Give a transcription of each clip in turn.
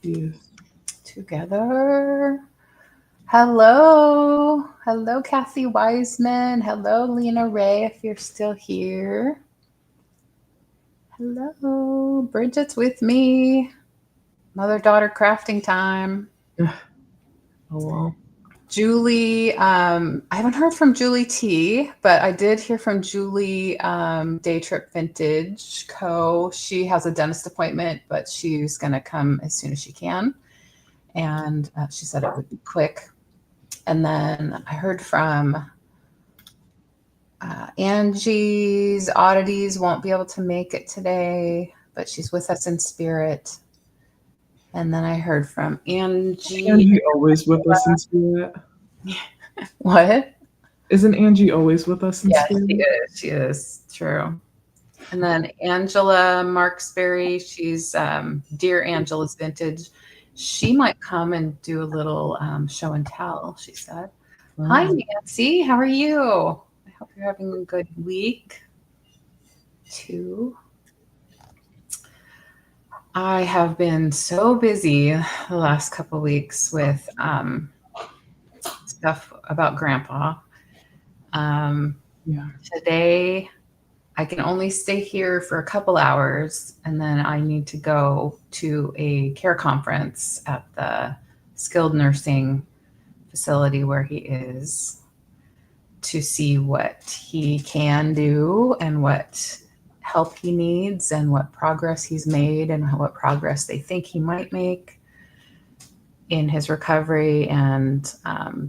Yes. Together. Hello, Kathy Wiseman. Hello, Lena Ray, if you're still here. Hello, Bridget's with me. Mother-daughter crafting time. Oh well. Julie, I haven't heard from Julie T, but I did hear from Julie Day Trip Vintage Co. She has a dentist appointment, but she's going to come as soon as she can. And she said it would be quick. And then I heard from Angie's Oddities won't be able to make it today, but she's with us in spirit. And then I heard from Angie. Angie always with us in spirit. What? Isn't Angie always with us in Yes, she spirit? is. She is. True. And then Angela Marksberry, she's Dear Angela's Vintage. She might come and do a little show and tell, she said. Hi, Wow. Nancy. How are you? I hope you're having a good week, too. I have been so busy the last couple weeks with stuff about Grandpa. Um, Yeah. Today, I can only stay here for a couple hours, and then I need to go to a care conference at the skilled nursing facility where he is to see what he can do and what help he needs and what progress he's made and what progress they think he might make in his recovery and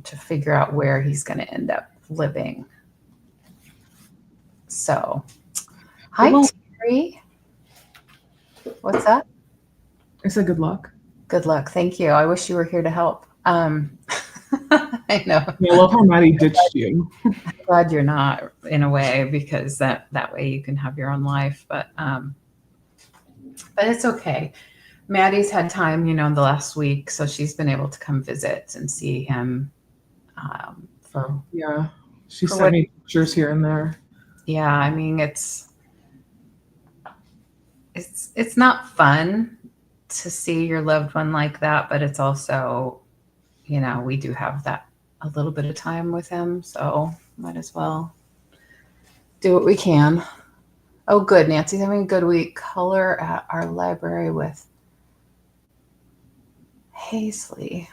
to figure out where he's going to end up living. So, Good hi, luck. Terry. What's that? I said good luck. Good luck. Thank you. I wish you were here to help. I know. Yeah, I love how Maddie ditched you. Glad you're not in a way because that way you can have your own life. But it's okay. Maddie's had time, the last week, so she's been able to come visit and see him um, for Yeah. She for sent what. me pictures here and there. Yeah, I mean it's not fun to see your loved one like that, but it's also, we do have that a little bit of time with him, so might as well do what we can. Oh, good. Nancy's having a good week. Color at our library with Hazley.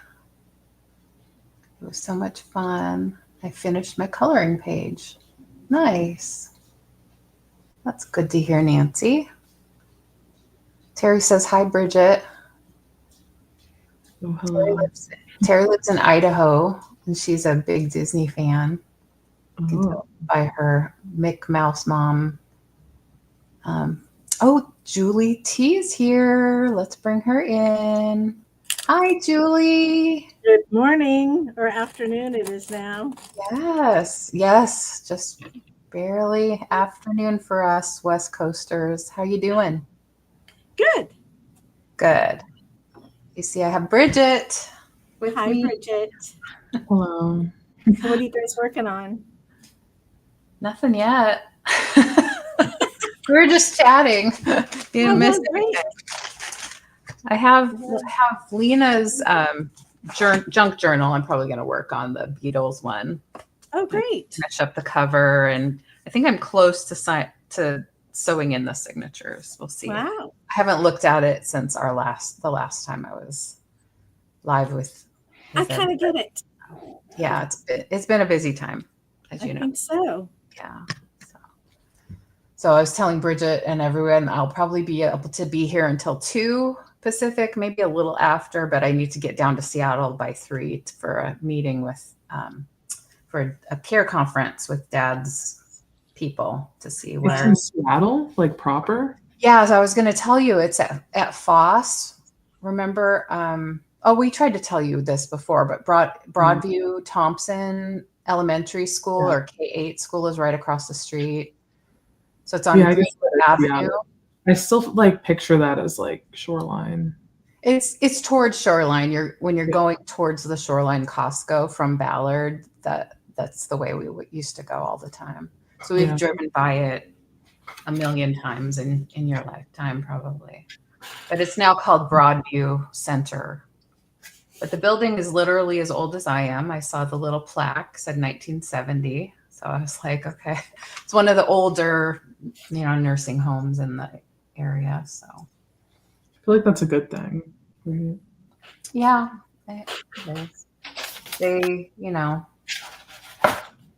It was so much fun. I finished my coloring page. Nice. That's good to hear, Nancy. Terry says, hi, Bridget. Oh, Terry hello. lives, Terry lives in Idaho, and she's a big Disney fan. You can Oh. tell by her Mick Mouse mom. Um, oh, Julie T is here. Let's bring her in. Hi, Julie. Good morning or afternoon it is now. Yes, just barely afternoon for us West Coasters. How you doing? Good. Good. You see, I have Bridget with Hi, me. Bridget. Hello. So what are you guys working on? Nothing yet. We were just chatting. You Oh, didn't miss well, great. anything. I have Lena's junk journal. I'm probably going to work on the Beatles one. Oh, great. Finish up the cover, and I think I'm close to sewing in the signatures. We'll see. Wow. I haven't looked at it since the last time I was live I with kind of everybody. get it. Yeah, it's been a busy time, as I you know. think so. Yeah. So I was telling Bridget and everyone I'll probably be able to be here until 2 Pacific, maybe a little after, but I need to get down to Seattle by 3 for a meeting with for a care conference with Dad's people to see It's where. in Seattle, like proper. Yeah, as I was going to tell you, it's at Foss. Remember? Oh, we tried to tell you this before, but Broadview Thompson Elementary School Yeah. or K-8 school is right across the street. So it's on Yeah, I just Greenwood said it's Avenue. Seattle. I still like picture that as like shoreline. It's towards Shoreline. When you're Yeah. going towards the Shoreline Costco from Ballard, that's the way we used to go all the time. So we've Yeah. driven by it a million times in your lifetime, probably. but it's now called Broadview Center. But the building is literally as old as I am. I saw the little plaque said 1970. So I was like, okay, it's one of the older, nursing homes in the area. So I feel like that's a good thing. Right? yeah, it is. They,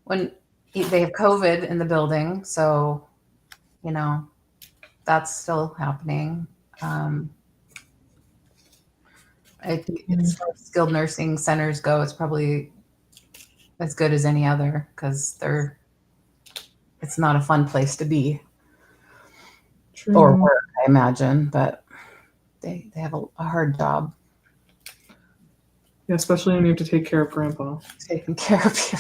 when they have COVID in the building, so that's still happening. I think as far as skilled nursing centers go, it's probably as good as any other because it's not a fun place to be True. or work, I imagine, but they have a hard job Yeah, especially when you have to take care of grandpa. taking care of you.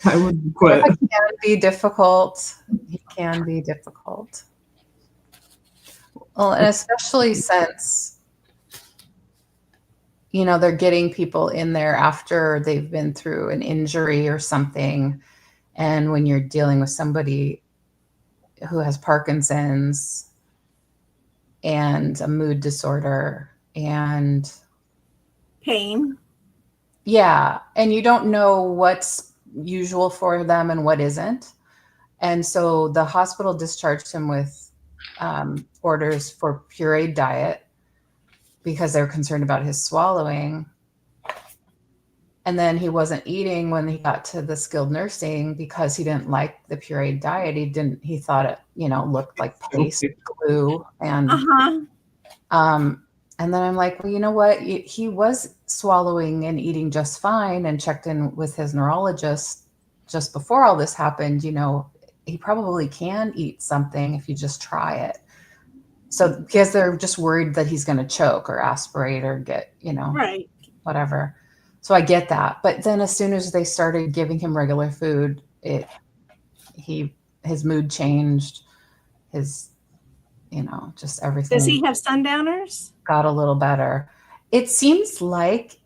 I would quit. It can be difficult. He can be difficult. Well, and especially since they're getting people in there after they've been through an injury or something. And when you're dealing with somebody who has Parkinson's and a mood disorder and Pain. yeah, and you don't know what's usual for them and what isn't. And so the hospital discharged him with orders for pureed diet because they're concerned about his swallowing. And then he wasn't eating when he got to the skilled nursing because he didn't like the pureed diet. He thought it, looked like paste, glue. And, and then I'm like, well, you know what? He was swallowing and eating just fine and checked in with his neurologist just before all this happened. He probably can eat something if you just try it. So because they're just worried that he's going to choke or aspirate or get, Right. whatever. So I get that. But then as soon as they started giving him regular food, his mood changed, his, just everything. Does he have sundowners? Got a little better. It seems like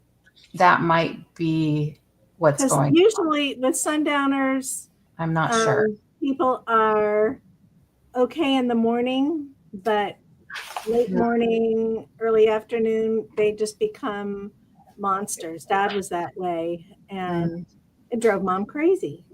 that might be what's going usually with sundowners, I'm not sure. People are okay in the morning, but late morning, early afternoon, they just become monsters. Dad was that way, and it drove Mom crazy.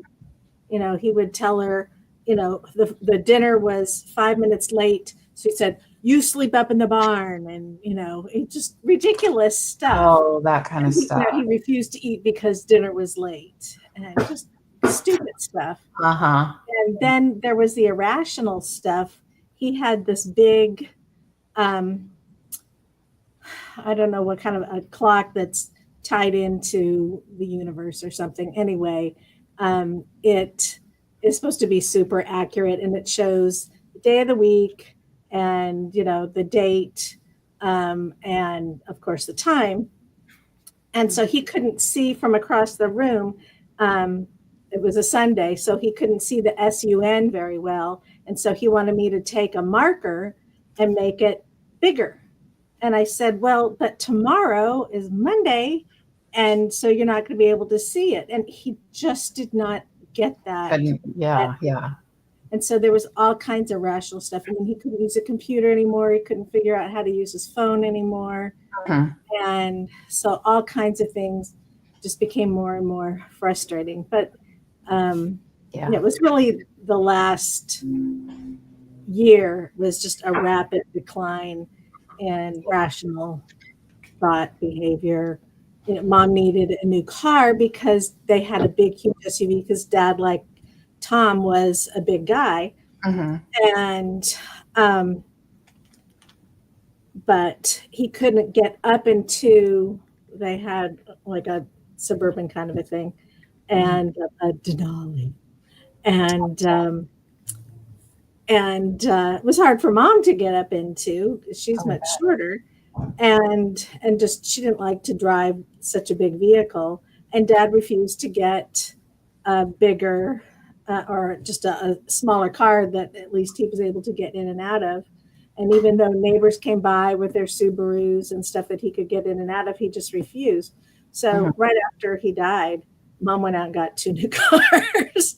He would tell her, the dinner was 5 minutes late, so he said, "You sleep up in the barn," and it just ridiculous stuff. Oh, that kind of stuff. He refused to eat because dinner was late, and just stupid stuff. And then there was the irrational stuff. He had this big, I don't know what kind of a clock that's tied into the universe or something. Anyway, it is supposed to be super accurate, and it shows the day of the week and the date, and of course the time. And so he couldn't see from across the room. It was a Sunday, so he couldn't see the SUN very well. And so he wanted me to take a marker and make it bigger. And I said, well, but tomorrow is Monday, and so you're not going to be able to see it. And he just did not get that. Yeah. And so there was all kinds of rational stuff. I mean, he couldn't use a computer anymore. He couldn't figure out how to use his phone anymore. And so all kinds of things just became more and more frustrating. But it was really the last year was just a rapid decline in rational thought behavior. Mom needed a new car because they had a big, huge SUV because Dad, like Tom, was a big guy. And but he couldn't get up into, they had like a suburban kind of a thing, and a Denali. And it was hard for Mom to get up into. She's much shorter, and just she didn't like to drive such a big vehicle. And Dad refused to get a bigger or just a smaller car that at least he was able to get in and out of. And even though neighbors came by with their Subarus and stuff that he could get in and out of, he just refused. So right after he died, Mom went out and got 2 new cars.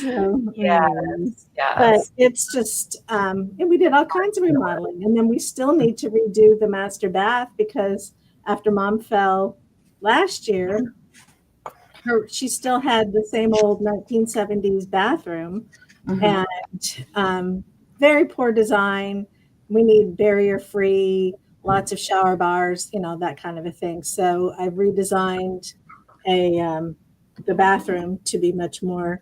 So, Yes. but Yes. it's just, and we did all kinds of remodeling. And then we still need to redo the master bath because after Mom fell last year, she still had the same old 1970s bathroom Mhm. and very poor design. We need barrier free, lots of shower bars, that kind of a thing. So I've redesigned the bathroom to be much more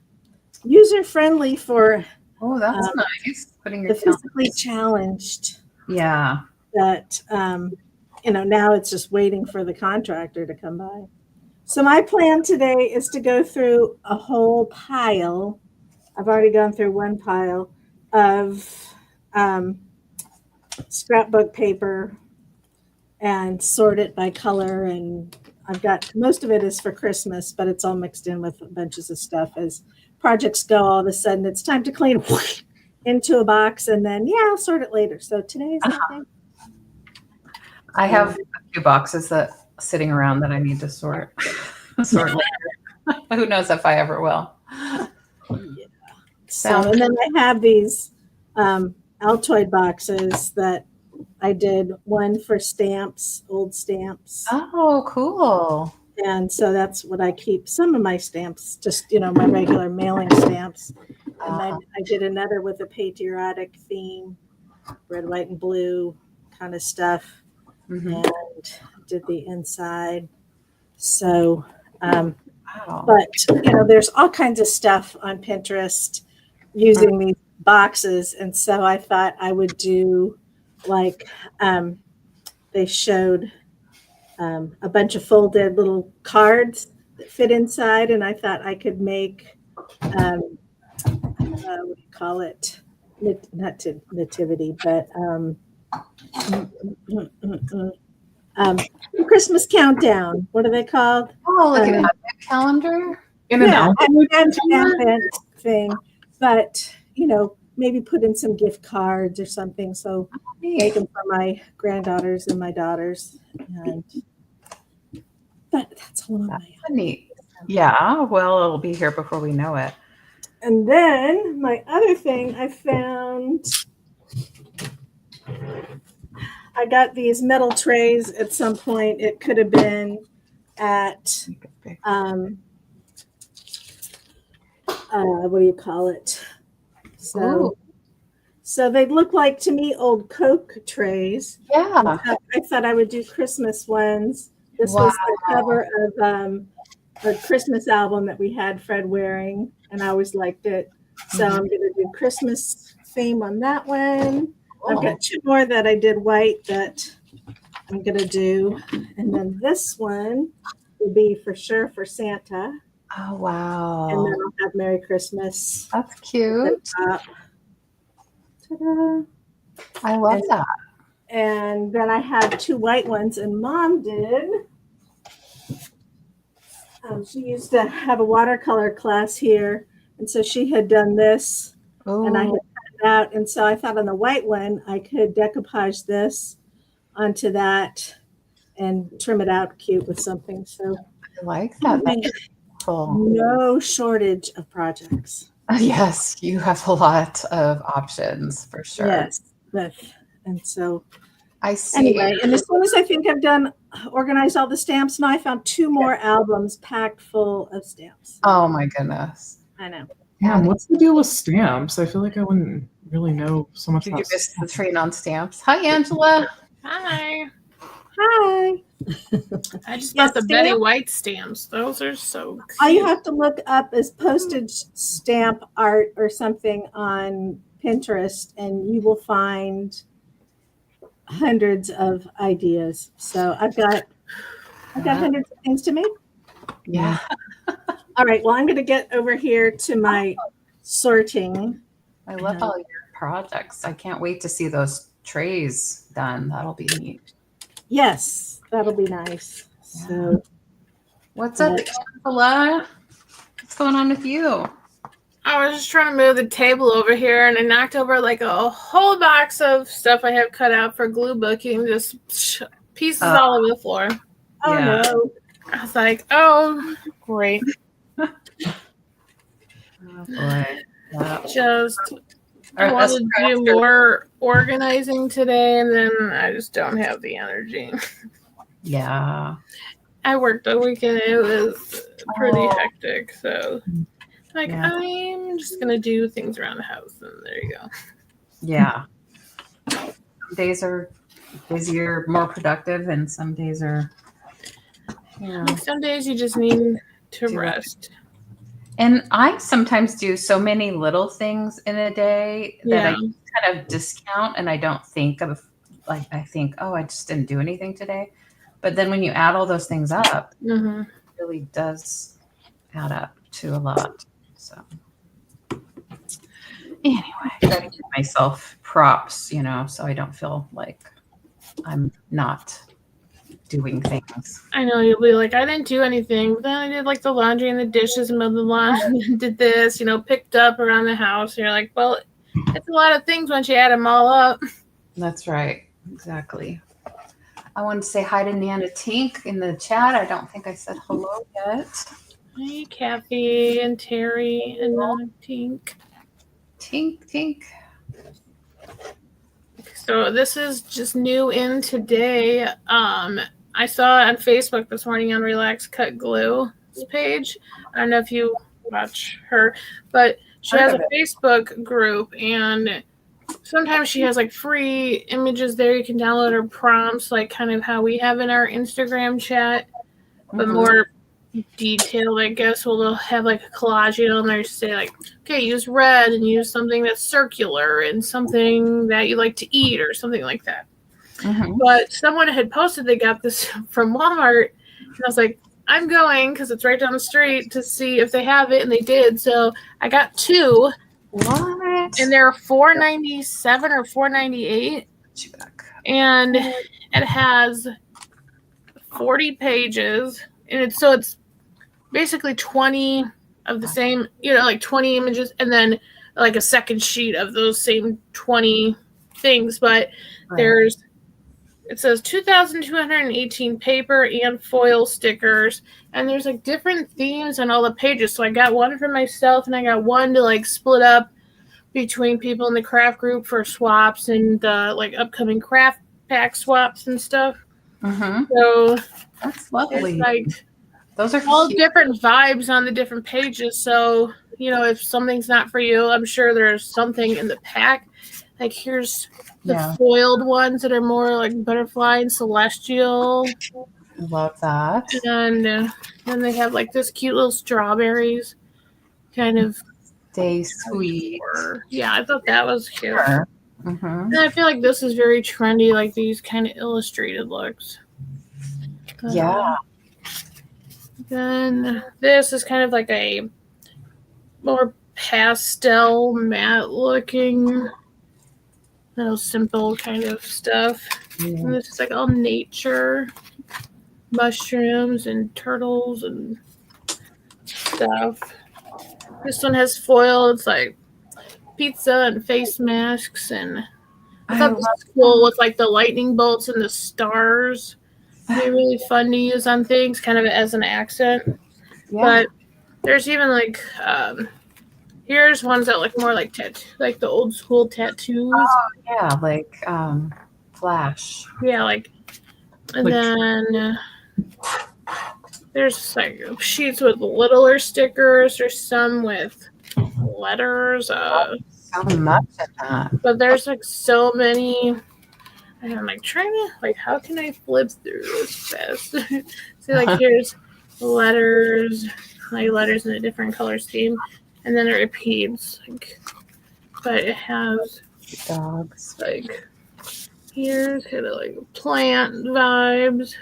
user friendly for Oh, that's um, nice. Putting the your talent. physically challenged. Yeah. That now it's just waiting for the contractor to come by. So my plan today is to go through a whole pile. I've already gone through one pile of scrapbook paper and sort it by color. And I've got most of it is for Christmas, but it's all mixed in with bunches of stuff. As projects go, all of a sudden it's time to clean into a box, and then I'll sort it later. So today is that day. I have a few boxes that sitting around that I need to sort later. Who knows if I ever will. So, and then I have these Altoid boxes that I did one for stamps, old stamps. Oh, cool. And so that's what I keep some of my stamps, just, my regular mailing stamps. And then I did another with a patriotic theme, red, white, and blue kind of stuff. Mm-hmm. And did the inside. So, Wow. but, there's all kinds of stuff on Pinterest using these boxes. And so I thought I would do like, they showed a bunch of folded little cards that fit inside. And I thought I could make, what do you call it? Not nativity, but Christmas countdown. What are they called? Oh, like an advent calendar? In an album? Advent thing. But, maybe put in some gift cards or something. So make them for my granddaughters and my daughters. But that's all on my own. Neat. Yeah, well, it'll be here before we know it. And then my other thing I found, I got these metal trays at some point. It could have been at, what do you call it? So they look like, to me, old Coke trays. Yeah. I thought I would do Christmas ones. This was the cover of a Christmas album that we had Fred wearing, and I always liked it. So I'm going to do Christmas theme on that one. I've got two more that I did white that I'm going to do. And then this one will be for sure for Santa. Oh, wow. And then I'll have Merry Christmas. That's cute. Ta-da. I love that. And then I had two white ones, and Mom did. She used to have a watercolor class here, and so she had done this, and I had cut it out. And so I thought on the white one, I could decoupage this onto that and trim it out cute with something. So I like that. That's cool. No shortage of projects. Yes, you have a lot of options for sure. Yes, and so I see. Anyway, and as soon as I think I've done organized all the stamps, now I found two more albums packed full of stamps. Oh my goodness. I know. Yeah, what's the deal with stamps? I feel like I wouldn't really know so much Did about you miss the train on stamps? Hi, Angela. Hi. Hi. I just bought the Betty White stamps. Those are so cute. All you have to look up is postage stamp art or something on Pinterest, and you will find hundreds of ideas. So I've got hundreds of things to make. Yeah. All right. Well, I'm going to get over here to my sorting. I love all your projects. I can't wait to see those trays done. That'll be neat. Yes, that'll be nice. Yeah. So, what's up, Angela? What's going on with you? I was just trying to move the table over here, and I knocked over like a whole box of stuff I have cut out for glue booking, just pieces all over the floor. Oh no! I was like, oh, great. Oh boy. Yeah. Just I Us wanted to do crafters- more organizing today, and then I just don't have the energy. Yeah. I worked a weekend. It was pretty Oh. hectic. So, like, Yeah. I'm just going to do things around the house. And there you go. Yeah. Some days are busier, more productive, and some days are, Like, some days you just need to To rest. And I sometimes do so many little things in a day that I Yeah. kind of discount, and I don't think of, like, I think, oh, I just didn't do anything today. But then when you add all those things up, Mm-hmm. it really does add up to a lot. So anyway, I try to give myself props, so I don't feel like I'm not doing things. I know you'll be like, I didn't do anything. But then I did like the laundry and the dishes and mowed the lawn and did this, picked up around the house. And you're like, well, it's a lot of things once you add them all up. That's right. Exactly. I wanted to say hi to Nana Tink in the chat. I don't think I said hello yet. Hey, Kathy and Terry and Tink. Tink. So this is just new in today. I saw on Facebook this morning on Relax Cut Glue's page. I don't know if you watch her, but she has a Facebook group, and sometimes she has like free images there. You can download her prompts, like kind of how we have in our Instagram chat, but more detailed, I guess. Well, they'll have like a collage on there to say like, okay, use red and use something that's circular and something that you like to eat or something like that. But someone had posted they got this from Walmart, and I was like, I'm going because it's right down the street to see if they have it, and they did. So I got 2. What? And they're $4.97 or $4.98, and it has 40 pages, and it's basically 20 of the same, like 20 images, and then like a second sheet of those same 20 things. But it says 2,218 paper and foil stickers, and there's like different themes on all the pages. So I got one for myself, and I got one to like split up between people in the craft group for swaps and like upcoming craft pack swaps and stuff. So that's lovely. Like those are all cute. different vibes on the different pages. So if something's not for you, I'm sure there's something in the pack. Like here's the foiled ones that are more like butterfly and celestial. I love that. And then they have like this cute little strawberries kind of. Stay sweet. Yeah, I thought that was cute. Sure. And I feel like this is very trendy, like these kind of illustrated looks. Yeah. Then this is kind of like a more pastel matte looking, simple kind of stuff. And this is like all nature, mushrooms and turtles and stuff. This one has foil. It's like pizza and face masks, and I thought this was cool with like the lightning bolts and the stars. It'd be really fun to use on things, kind of as an accent. Yeah. But there's even like here's ones that look more like like the old school tattoos. Oh yeah, like Flash. Yeah, like, and then there's like sheets with littler stickers. There's some with letters. So much in that. But there's like so many. And I'm like trying to how can I flip through this fast? See, like here's letters, like letters in a different color scheme, and then it repeats. But it has dogs. Like here's kind of like plant vibes.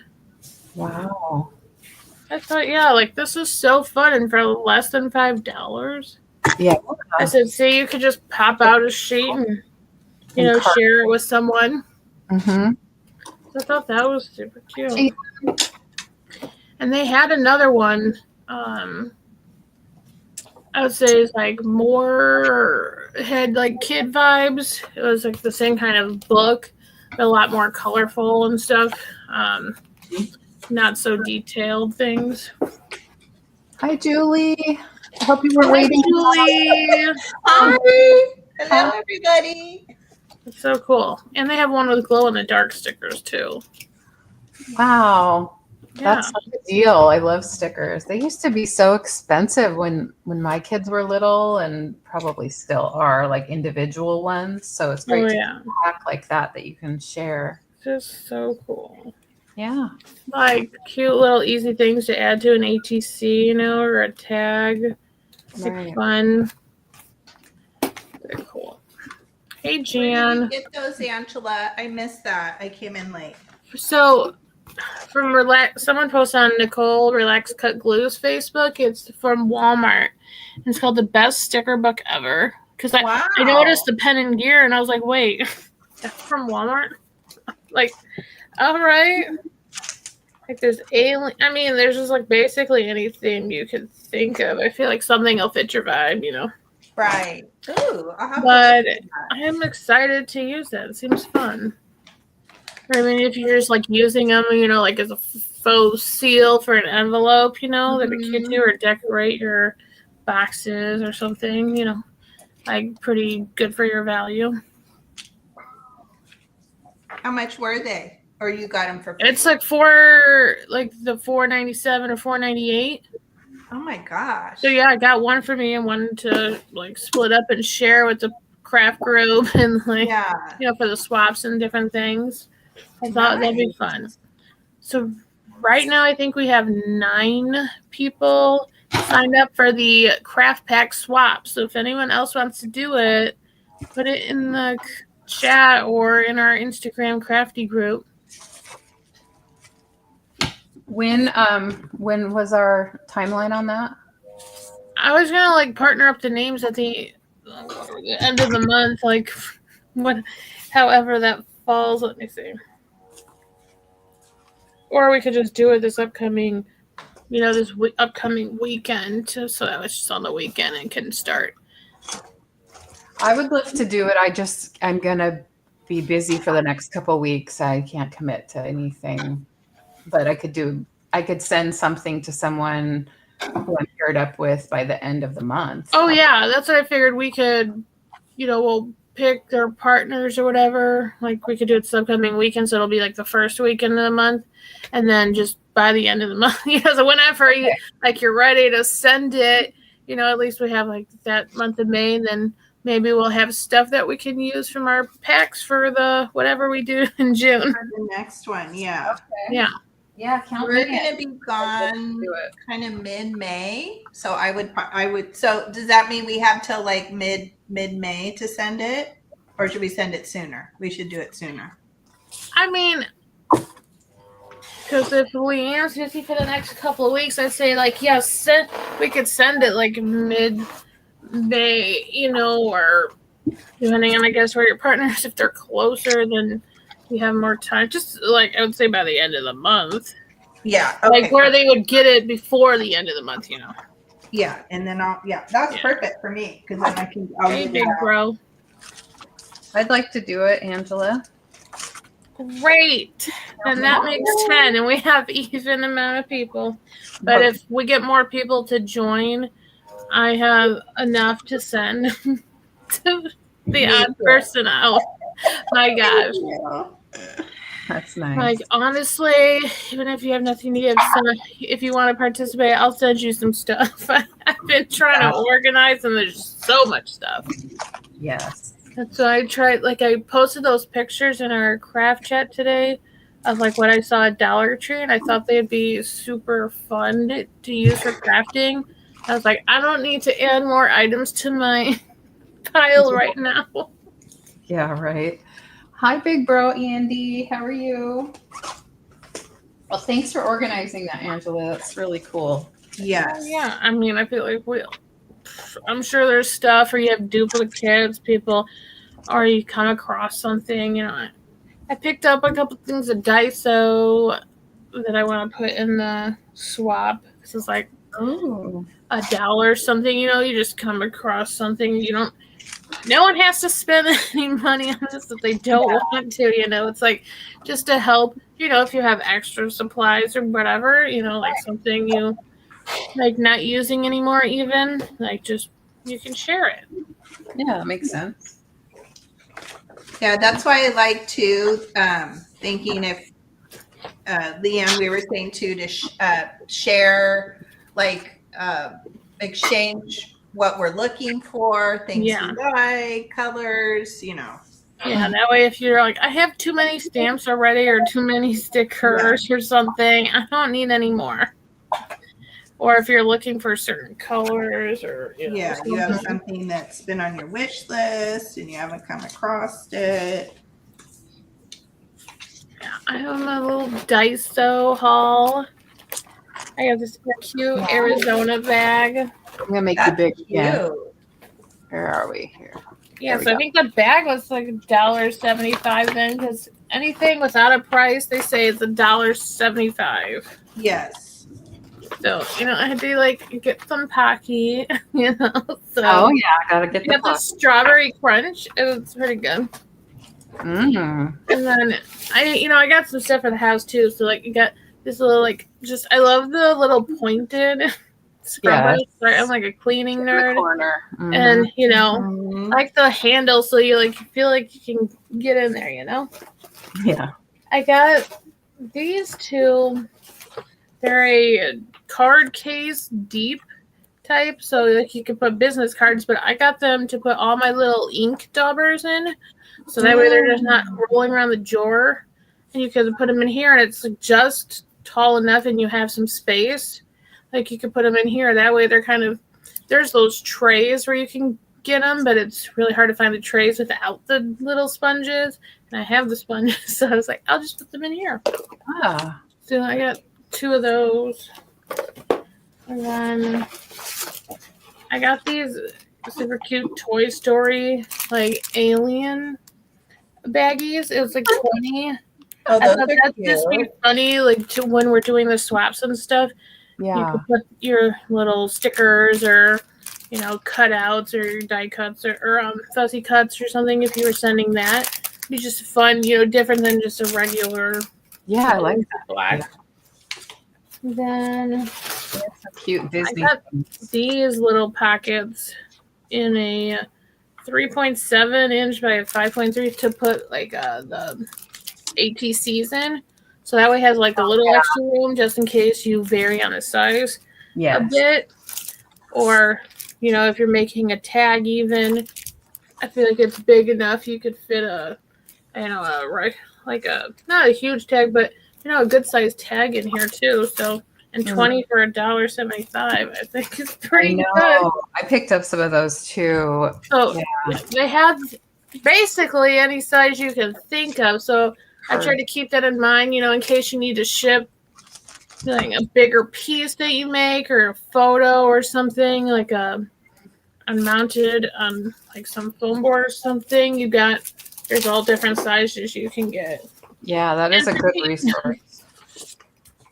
Wow. I thought, this was so fun, and for less than $5. Yeah. I said, see, you could just pop out a sheet and share it with someone. So I thought that was super cute. And they had another one. I would say it's like more had like kid vibes. It was like the same kind of book, but a lot more colorful and stuff. Not so detailed things. Hi, Julie. I hope you were waiting. Julie. Hi. Hello, everybody. It's so cool. And they have one with glow in the dark stickers too. Wow. Yeah. That's such a deal. I love stickers. They used to be so expensive when my kids were little, and probably still are, like individual ones. So it's great to yeah. pack like that you can share. Just so cool. Yeah. Like cute little easy things to add to an ATC, or a tag. It's like fun. Very cool. Hey, Where Jan. did you get those, Angela? I missed that. I came in late. So, from someone posted on Nicole Relax Cut Glue's Facebook. It's from Walmart. It's called the best sticker book ever. Because I noticed the pen and gear, and I was like, wait, that's from Walmart? Like, all right. Like, there's alien. I mean, there's just like basically anything you could think of. I feel like something will fit your vibe, Right. Ooh, But I am excited to use that. It seems fun. I mean, if you're just like using them, like as a faux seal for an envelope, that'd be cute too, or decorate your boxes or something, like pretty good for your value. How much were they? Or you got them for free? It's like the $4.97 or $4.98. Oh my gosh. So yeah, I got one for me and one to like split up and share with the craft group and for the swaps and different things. I thought that'd be fun. So right now I think we have 9 people signed up for the craft pack swap. So if anyone else wants to do it, put it in the chat or in our Instagram Crafty group. When was our timeline on that? I was gonna partner up the names at the end of the month, however that falls. Let me see. Or we could just do it this upcoming, upcoming weekend, so that it's just on the weekend and can start. I would love to do it. I'm gonna be busy for the next couple of weeks. I can't commit to anything. But I could send something to someone who I'm paired up with by the end of the month. Oh yeah, that's what I figured. We could, we'll pick their partners or whatever. Like we could do it this upcoming weekend, so it'll be like the first weekend of the month, and then just by the end of the month, so whenever you're ready to send it, at least we have like that month of May, and then maybe we'll have stuff that we can use from our packs for the whatever we do in June. For the next one, yeah. Okay. Yeah. Yeah, We're going to be gone kind of mid-May. So I would, so does that mean we have till like mid-May to send it? Or should we send it sooner? We should do it sooner. I mean, because if Leanne's busy for the next couple of weeks, I'd say yes, we could send it like mid-May, or depending on, I guess, where your partners, if they're closer, then we have more time. Just I would say by the end of the month. Yeah. Okay. Where they would get it before the end of the month, Yeah. And then that's perfect for me because then I'll hey, big bro. I'd like to do it, Angela. Great. And that makes 10, and we have even amount of people. But if we get more people to join, I have enough to send to the odd person out. My gosh. That's nice. Honestly, even if you have nothing to give, if you want to participate, I'll send you some stuff. I've been trying to organize, and there's so much stuff. Yes. And so I tried, I posted those pictures in our craft chat today of what I saw at Dollar Tree, and I thought they'd be super fun to use for crafting. I was like, I don't need to add more items to my pile right now. Yeah, right. Hi, big bro Andy. How are you? Well, thanks for organizing that, Angela. That's really cool. Yes. Yeah, I mean, I feel like I'm sure there's stuff, or you have duplicates, people, or you come across something. I picked up a couple things at Daiso that I want to put in the swap. This is $1 or something. You just come across something no one has to spend any money on this if they don't want to, It's just to help, if you have extra supplies or whatever, something you like not using anymore, even like just you can share it. Yeah, that makes sense. Yeah, that's why I like to thinking if Leanne, we were saying too to share, like exchange what we're looking for, things Yeah. we like, colors, you know. Yeah, that way if you're like, I have too many stamps already or too many stickers or something, I don't need any more. Or if you're looking for certain colors or you know, Yeah, you have something. something that's been on your wish list and you haven't come across it. Yeah, I have my little Daiso haul. I have this cute Arizona bag. I'm gonna make That's the big cute. again. Where are we here? Yeah, There we so I go. think the bag was like $1.75 then, because anything without a price, they say it's $1.75. Yes. So, you know, I had to like get some Pocky, you know. So Oh yeah, I gotta get I got the the strawberry crunch. It was pretty good. Mm. And then I got some stuff for the house too. So like you got this little like just I love the little pointed scrubbers. Yes. Right? I'm like a cleaning In the nerd. corner. Mhm. And Mhm. I like the handle so you like feel like you can get in there, you know? Yeah. I got these two. They're a card case deep type, so like you can put business cards, but I got them to put all my little ink daubers in. So that way they're just not rolling around the drawer. And you can put them in here and it's like just tall enough and you have some space. Like you can put them in here. That way they're kind of, there's those trays where you can get them, but it's really hard to find the trays without the little sponges. And I have the sponges, so I was like, I'll just put them in here. Ah. So I got two of those. And then I got these super cute Toy Story, like alien baggies. It was like 20. Oh, I those thought are that'd just be cute. funny, like when we're doing the swaps and stuff. You Yeah. could put your little stickers or, you know, cutouts or your die cuts or fuzzy cuts or something if you were sending that. It'd be just fun, you know, different than just a regular Yeah, I like that. black. Then That's a cute Disney. got these little pockets in a 3.7 inch by a 5.3 to put like the ATCs in. So that way it has like a little extra room just in case you vary on the size a Yes. bit. Or, you know, if you're making a tag even, I feel like it's big enough you could fit not a huge tag, but you know, a good sized tag in here too. So and 20 for $1.75, I think is pretty good. I picked up some of those too. So they have basically any size you can think of. So I try to keep that in mind, you know, in case you need to ship like a bigger piece that you make or a photo or something like a unmounted on like some foam board or something. There's all different sizes you can get. Yeah, that is a good resource.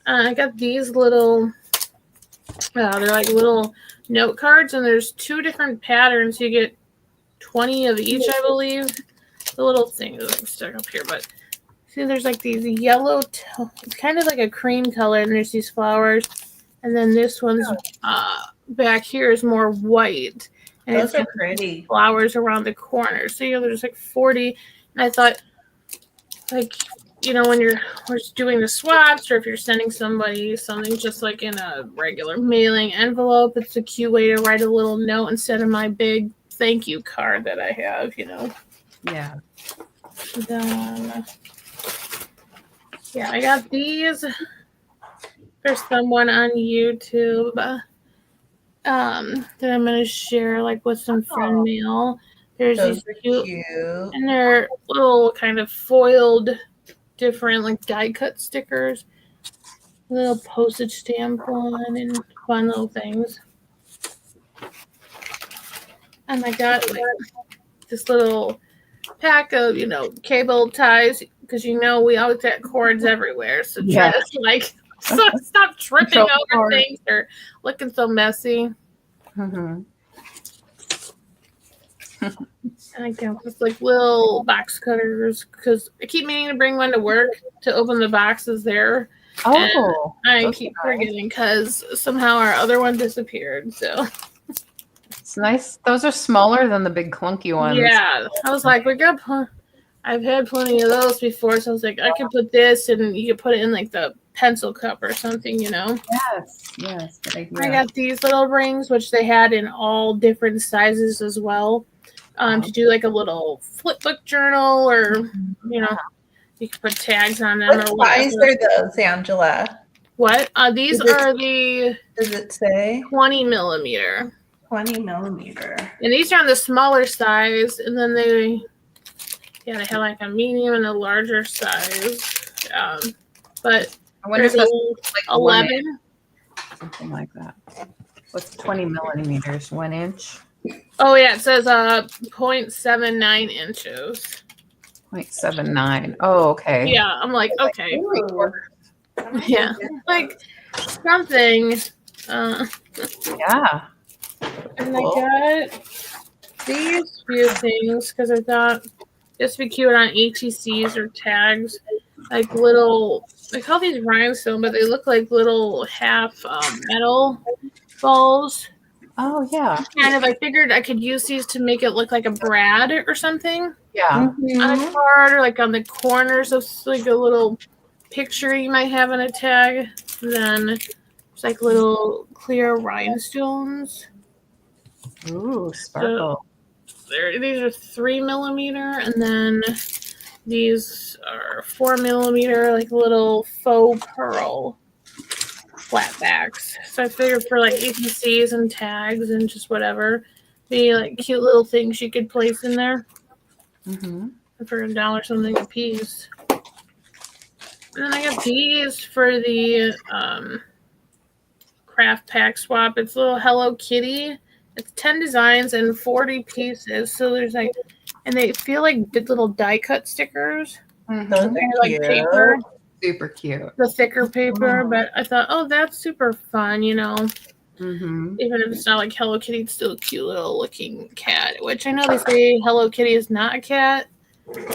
I got these little, they're like little note cards, and there's two different patterns. You get 20 of each, I believe. The little thing is like stuck up here, but see, there's like these yellow, it's kind of like a cream color, and there's these flowers. And then this one's back here is more white. And Those it's are pretty. Flowers around the corner. So, you know, there's like 40. And I thought, like, you know, when you're doing the swaps or if you're sending somebody something just like in a regular mailing envelope, it's a cute way to write a little note instead of my big thank you card that I have, you know. Yeah. Then, yeah, I got these for someone on YouTube that I'm going to share like with some friend mail. There's Those these are cute, cute. and they're little kind of foiled different like die cut stickers, little postage stamp one, and fun little things. And I got like this little pack of, you know, cable ties because you know we always got cords everywhere. So try to like stop tripping over things or looking so messy. Mm-hmm. And I got this like little box cutters because I keep meaning to bring one to work to open the boxes there. Oh, I those keep are nice. forgetting because somehow our other one disappeared. So It's nice. Those are smaller than the big clunky ones. yeah, I was like, I've had plenty of those before, so I was like, I could put this, and you could put it in like the pencil cup or something, you know. Yes, good idea. I got these little rings, which they had in all different sizes as well, to do like a little flip book journal, or you know, you can put tags on them What or whatever. size are those, Angela? What? These Is it- are the Does it say 20 millimeter, 20 millimeter? and these are on the smaller size, and then they have like a medium and a larger size, but I wonder if there's that's like 11. something like that. What's 20 millimeters? 1 inch? Oh yeah, it says 0.79 inches. 0.79. Oh, okay. Yeah, I'm like, okay. Ooh. Yeah, like something. Yeah. And Cool. I got these few things because I thought this would be cute on ATCs or tags. Like little, they call these rhinestone, but they look like little half metal balls. Oh, yeah. Kind of, I figured I could use these to make it look like a brad or something Yeah. on a card, or like on the corners of like a little picture you might have in a tag. And then it's like little clear rhinestones. Ooh, sparkle. These are 3 millimeter, and then these are 4 millimeter, like little faux pearl flatbacks. So I figured for like APCs and tags and just whatever, be like cute little things you could place in there Mm-hmm. for $1 something a piece. And then I got these for the craft pack swap. It's a little Hello Kitty. It's 10 designs and 40 pieces. So there's like, and they feel like little die cut stickers. Those They're are like cute. paper, Super cute. the thicker paper. But I thought, oh, that's super fun, you know. Mm-hmm. Even if it's not like Hello Kitty, it's still a cute little looking cat. Which I know they say Hello Kitty is not a cat,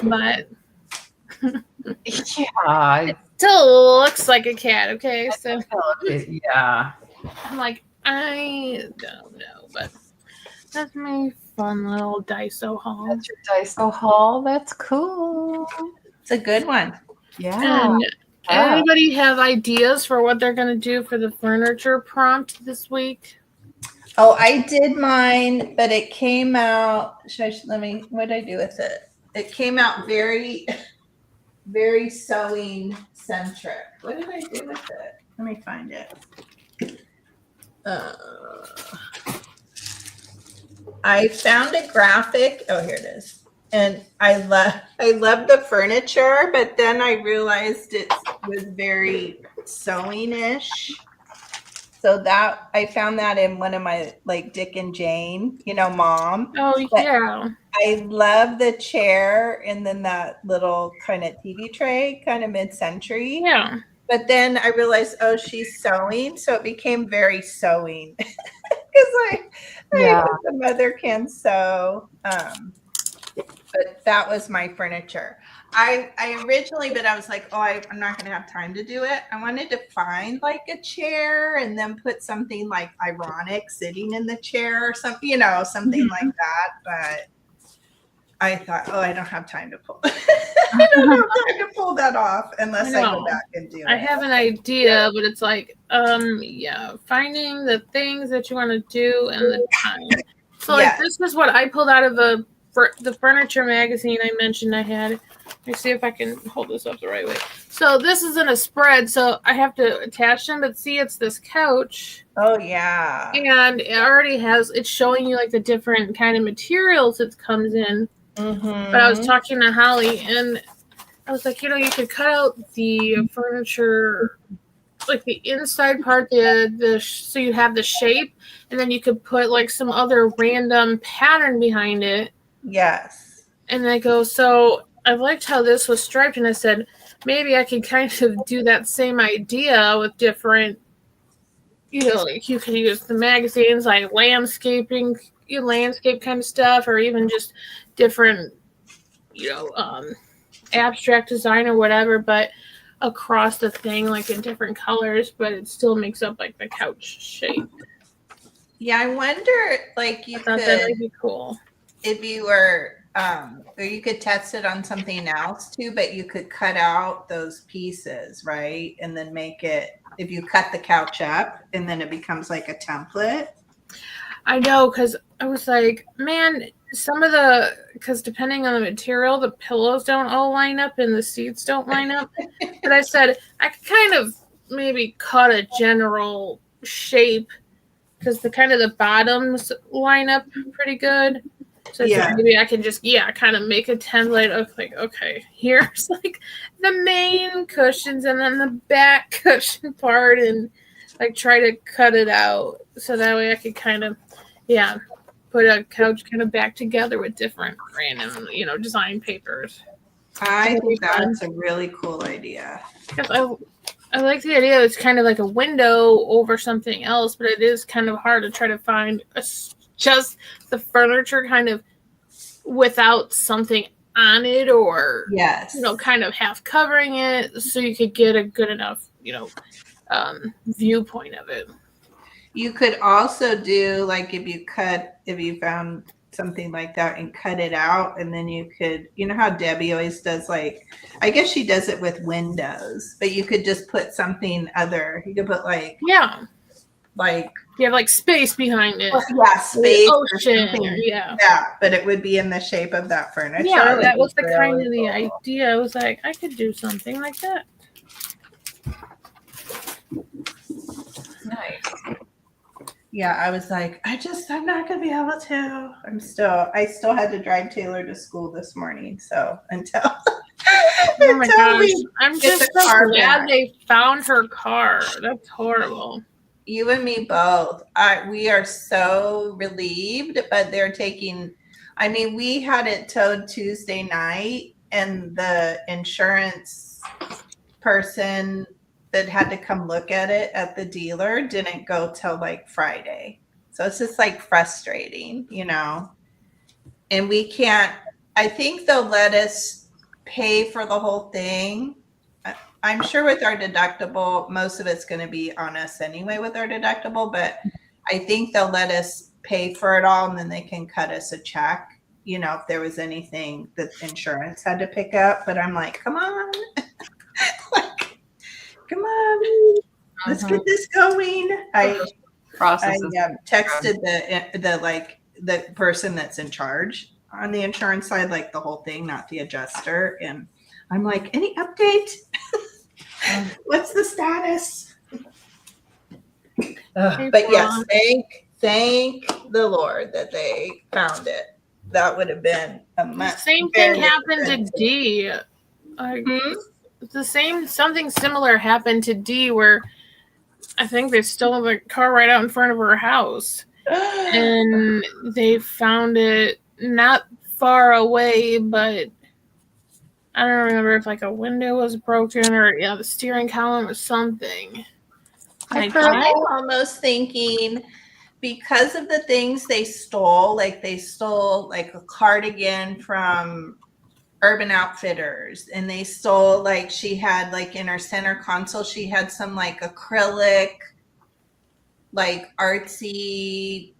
but Yeah. it still looks like a cat. Okay, so Yeah. I'm like, I don't know, but that's my fun little Daiso haul. That's your Daiso haul. That's cool. It's a good one. Yeah. And anybody have ideas for what they're going to do for the furniture prompt this week? Oh, I did mine, but it came out. What did I do with it? It came out very, very sewing centric. What did I do with it? Let me find it. I found a graphic. Oh, here it is. And I love the furniture, but then I realized it was very sewing-ish. So that I found that in one of my like Dick and Jane, Mom. Oh, But yeah. I love the chair and then that little kind of TV tray, kind of mid-century. Yeah. But then I realized, oh, she's sewing, so it became very sewing because I Yeah. think the mother can sew. But that was my furniture. I originally, but I was like, oh, I'm not going to have time to do it. I wanted to find like a chair and then put something like ironic sitting in the chair or something, something like that. But I thought, oh, I don't have time to pull. I don't have time to pull that off unless I go back and do it. I have an idea, but it's like, finding the things that you want to do and the time. So like this is what I pulled out of the furniture magazine I mentioned I had. Let me see if I can hold this up the right way. So this is in a spread, so I have to attach them, but see, it's this couch. Oh, yeah. And it already it's showing you like the different kind of materials it comes in. Mm-hmm. But I was talking to Holly, and I was like, you could cut out the furniture, like the inside part, so you have the shape, and then you could put like some other random pattern behind it. Yes. And I go, so I liked how this was striped, and I said, maybe I could kind of do that same idea with different, like you could use the magazines, like landscape kind of stuff, or even just different, abstract design or whatever. But across the thing, like in different colors, but it still makes up like the couch shape. Yeah, I wonder, like, I you thought that could, might be cool. if you were, or you could test it on something else too, but you could cut out those pieces, right? And then make it, if you cut the couch up and then it becomes like a template. I know, because I was like, man, because depending on the material, the pillows don't all line up and the seats don't line up. But I said, I could kind of maybe cut a general shape because the bottoms line up pretty good. So I said maybe I can just kind of make a template of like, okay, here's like the main cushions and then the back cushion part, and like try to cut it out so that way I could kind of put a couch kind of back together with different random design papers. I think that's a really cool idea. Because I like the idea it's kind of like a window over something else, but it is kind of hard to try to find just the furniture kind of without something on it, or kind of half covering it, so you could get a good enough viewpoint of it. You could also do like if you found something like that and cut it out, and then you could, how Debbie always does, like, I guess she does it with windows, but you could just put something other. You could put like you have like space behind it. Space ocean, but it would be in the shape of that furniture. Yeah, that was the kind of the idea. I was like, I could do something like that. Nice. Yeah, I was like, I'm not gonna be able to. I still had to drive Taylor to school this morning, so until oh my gosh, I'm just so glad they found her car. That's horrible. You and me both. We are so relieved, but they're taking. I mean, we had it towed Tuesday night, and the insurance person that had to come look at it at the dealer didn't go till like Friday. So it's just like frustrating, and we can't, I think they'll let us pay for the whole thing. I'm sure with our deductible, most of it's going to be on us anyway with our deductible, but I think they'll let us pay for it all, and then they can cut us a check, if there was anything that insurance had to pick up. But I'm like, come on. Come on, let's get this going. I texted the person that's in charge on the insurance side, like the whole thing, not the adjuster. And I'm like, any update? What's the status? But yes, thank the Lord that they found it. That would have been a much. The same thing happened to D. Something similar happened to D, where I think they stole the car right out in front of her house, and they found it not far away, but I don't remember if like a window was broken or the steering column or something. I'm almost thinking because of the things they stole, like they stole like a cardigan from Urban Outfitters, and they stole, like, she had like in her center console, she had some like acrylic, like artsy,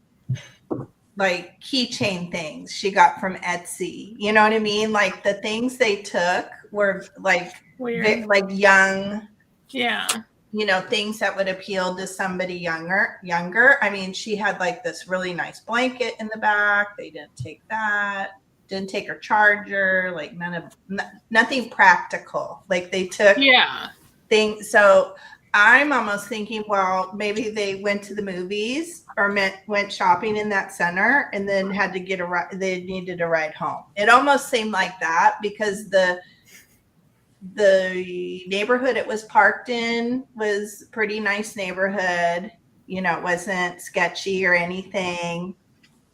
like keychain things she got from Etsy. You know what I mean? Like the things they took were like weird, like young, things that would appeal to somebody younger. I mean, she had like this really nice blanket in the back. They didn't take that. Didn't take her charger, like nothing practical. Like they took things. So I'm almost thinking, well, maybe they went to the movies or went shopping in that center and then had to get they needed a ride home. It almost seemed like that, because the neighborhood it was parked in was a pretty nice neighborhood. It wasn't sketchy or anything.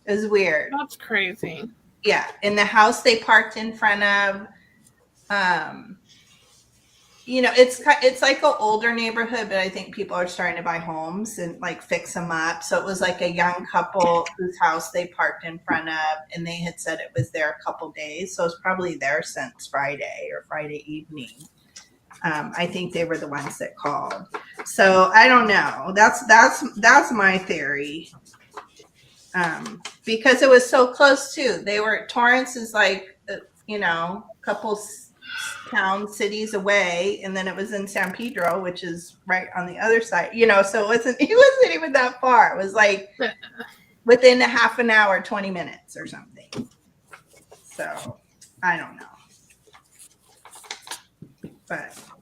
It was weird. That's crazy. Yeah, in the house they parked in front of, it's like an older neighborhood, but I think people are starting to buy homes and like fix them up. So it was like a young couple whose house they parked in front of, and they had said it was there a couple days. So it's probably there since Friday or Friday evening. I think they were the ones that called. So I don't know. That's my theory. Because it was so close too. Torrance is like, a couple cities away, and then it was in San Pedro, which is right on the other side, so it wasn't even that far. It was like within a half an hour, 20 minutes or something. So I don't know.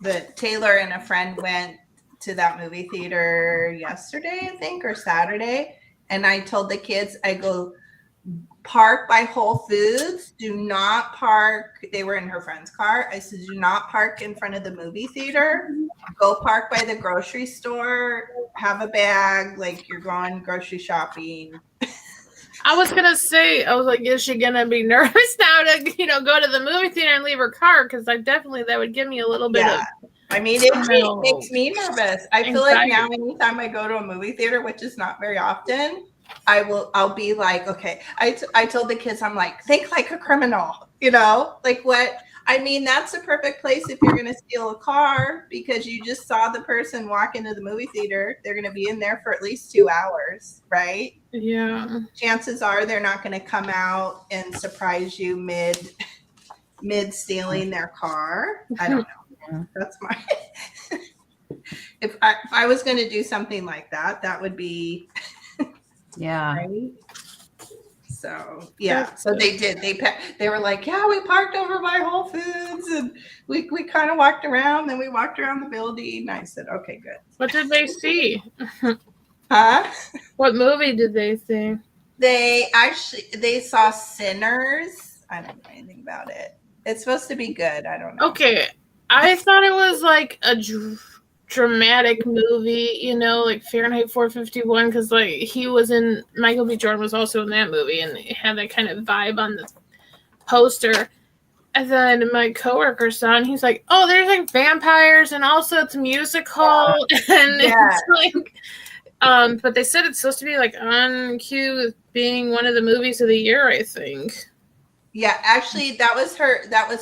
But Taylor and a friend went to that movie theater yesterday, I think, or Saturday. And I told the kids, I go, park by Whole Foods. Do not park. They were in her friend's car. I said, do not park in front of the movie theater. Go park by the grocery store. Have a bag, like you're going grocery shopping. I was gonna say, I was like, is she gonna be nervous now to, go to the movie theater and leave her car? Because that would give me a little bit of. I mean, it makes me nervous. I feel like now anytime I go to a movie theater, which is not very often, I'll be like, okay. I told the kids, I'm like, think like a criminal, like what? I mean, that's the perfect place if you're going to steal a car, because you just saw the person walk into the movie theater. They're going to be in there for at least 2 hours, right? Yeah. Chances are they're not going to come out and surprise you mid stealing their car. I don't know. That's my if I was going to do something like that would be right? So so they did. They were like, yeah, we parked over by Whole Foods and we kind of walked around. Then we walked around the building. I said, okay, good. What did they see? Huh? What movie did they see? They saw Sinners. I don't know anything about it. It's supposed to be good. I don't know. Okay. I thought it was like a dramatic movie, like Fahrenheit 451, because Michael B. Jordan was also in that movie, and it had that kind of vibe on the poster. And then my coworker saw it, and he's like, oh, there's like vampires, and also it's a musical, and it's like, but they said it's supposed to be like on cue with being one of the movies of the year, I think. Yeah, actually, that was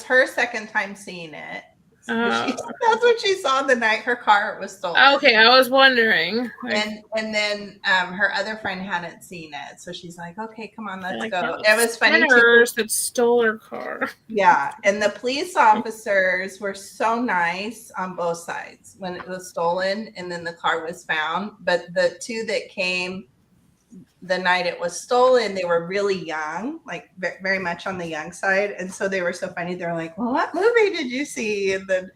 her second time seeing it. That's what she saw the night her car was stolen. Okay, I was wondering. And then her other friend hadn't seen it, so she's like, "Okay, come on, let's go." It was funny too. That stole her car. Yeah, and the police officers were so nice on both sides when it was stolen, and then the car was found. But the two that came the night it was stolen, they were really young, like very much on the young side. And so they were so funny. They're like, well, what movie did you see? And then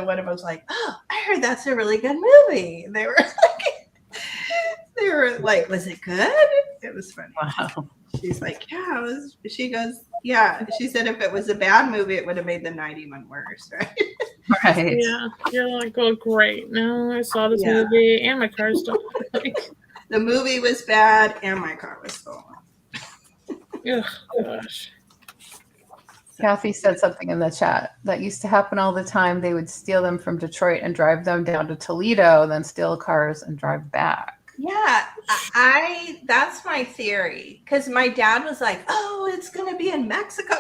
one of them was like, oh, I heard that's a really good movie. And they were like, was it good? It was funny. Wow. She's like, yeah, it was. She goes, yeah. She said if it was a bad movie, it would have made the night even worse, right? Right. Yeah. You're like, oh, great. No, I saw this movie and my car's stolen. The movie was bad and my car was stolen. Oh, gosh. Kathy said something in the chat that used to happen all the time. They would steal them from Detroit and drive them down to Toledo, then steal cars and drive back. Yeah, that's my theory. Because my dad was like, oh, it's going to be in Mexico,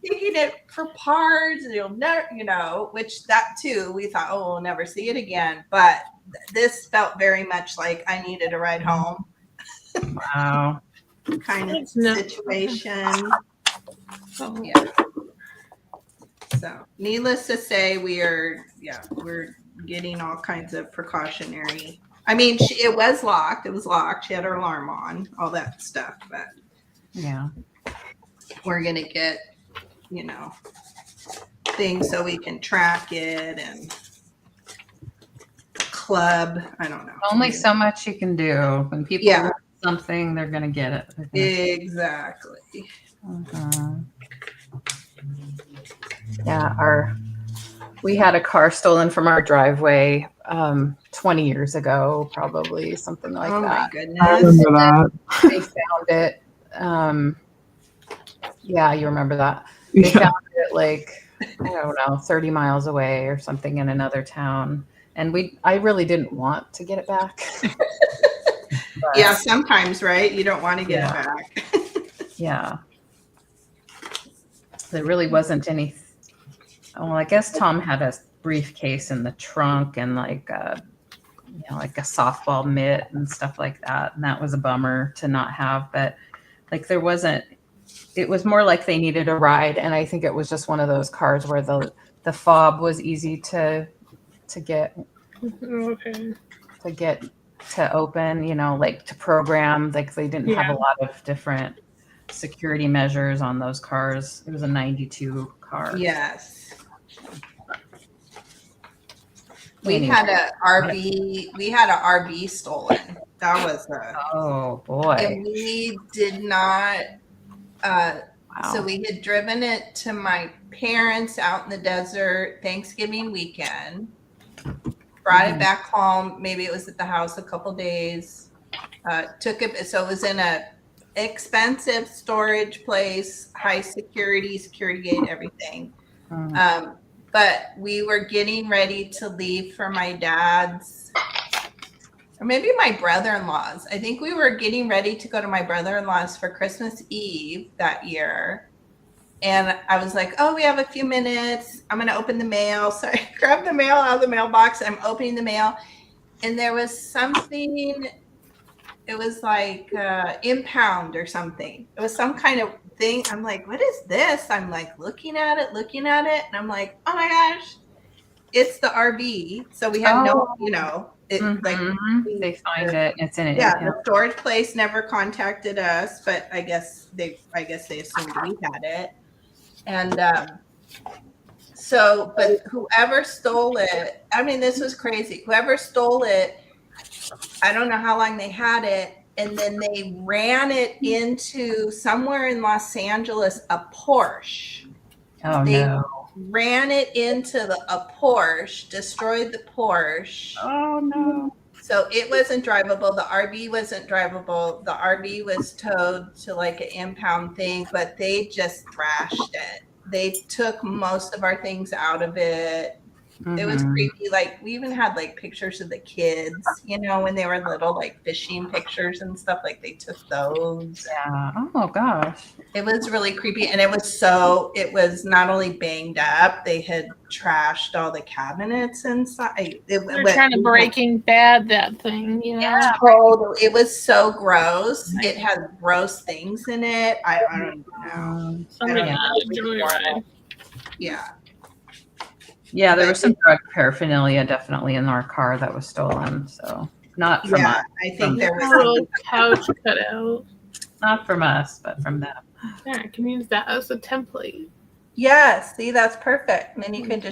taking it for parts, and you'll never, which that too, we thought, oh, we'll never see it again. But this felt very much like I needed a ride home. Wow. kind of situation. Oh, yeah. So needless to say, we're getting all kinds of precautionary. I mean, it was locked. It was locked. She had her alarm on, all that stuff. But yeah, we're going to get, things so we can track it and club. I don't know. Only so much you can do. When people want something, they're going to get it. Exactly. Yeah, we had a car stolen from our driveway 20 years ago, probably, something like that. Oh my goodness. I remember that. They found it. Yeah, you remember that. They found it like, I don't know, 30 miles away or something in another town. And I really didn't want to get it back. Yeah, sometimes, right? You don't want to get it back. Yeah. There really wasn't any Well, I guess Tom had a briefcase in the trunk and like like a softball mitt and stuff like that. And that was a bummer to not have. But like there wasn't. It was more like they needed a ride, and I think it was just one of those cars where the fob was easy to get Okay. to open. Like to program. Like they didn't have a lot of different security measures on those cars. It was a 92 car. Yes. We had a RV stolen. That was Oh boy. and we did not Wow. so we had driven it to my parents out in the desert Thanksgiving weekend, brought it back home. Maybe it was at the house a couple days. Took it, so it was in a expensive storage place, high security gate, everything. But we were getting ready to leave for my dad's, or maybe my brother-in-law's. I think we were getting ready to go to my brother-in-law's for Christmas Eve that year. And I was like, oh, we have a few minutes. I'm going to open the mail. So I grabbed the mail out of the mailbox. I'm opening the mail. And there was something, it was like impound or something. It was some kind of thing. I'm like, what is this? I'm like looking at it. And I'm like, oh my gosh, it's the RV. So we had like they find it. It's in it. Yeah, the storage place never contacted us, but I guess they assumed we had it. And but whoever stole it, I mean, this was crazy. Whoever stole it, I don't know how long they had it, and then they ran it into somewhere in Los Angeles, a Porsche. Oh They no. ran it into a Porsche, destroyed the Porsche. Oh no. So it wasn't drivable. The RV wasn't drivable. The RV was towed to like an impound thing, but they just thrashed it. They took most of our things out of it. It was creepy. Like we even had like pictures of the kids, when they were little, like fishing pictures and stuff. Like they took those. Yeah. Oh gosh. It was really creepy. And it was not only banged up, they had trashed all the cabinets inside. They're trying to Breaking Bad that thing, Yeah, totally. It was so gross. It had gross things in it. I don't know. Somebody got a joyride. Yeah. Yeah, there was some drug paraphernalia definitely in our car that was stolen. So not from us. I think there A was little couch cut out. Not from us, but from them. Yeah, I can use that as a template. Yeah, see, that's perfect. And then you can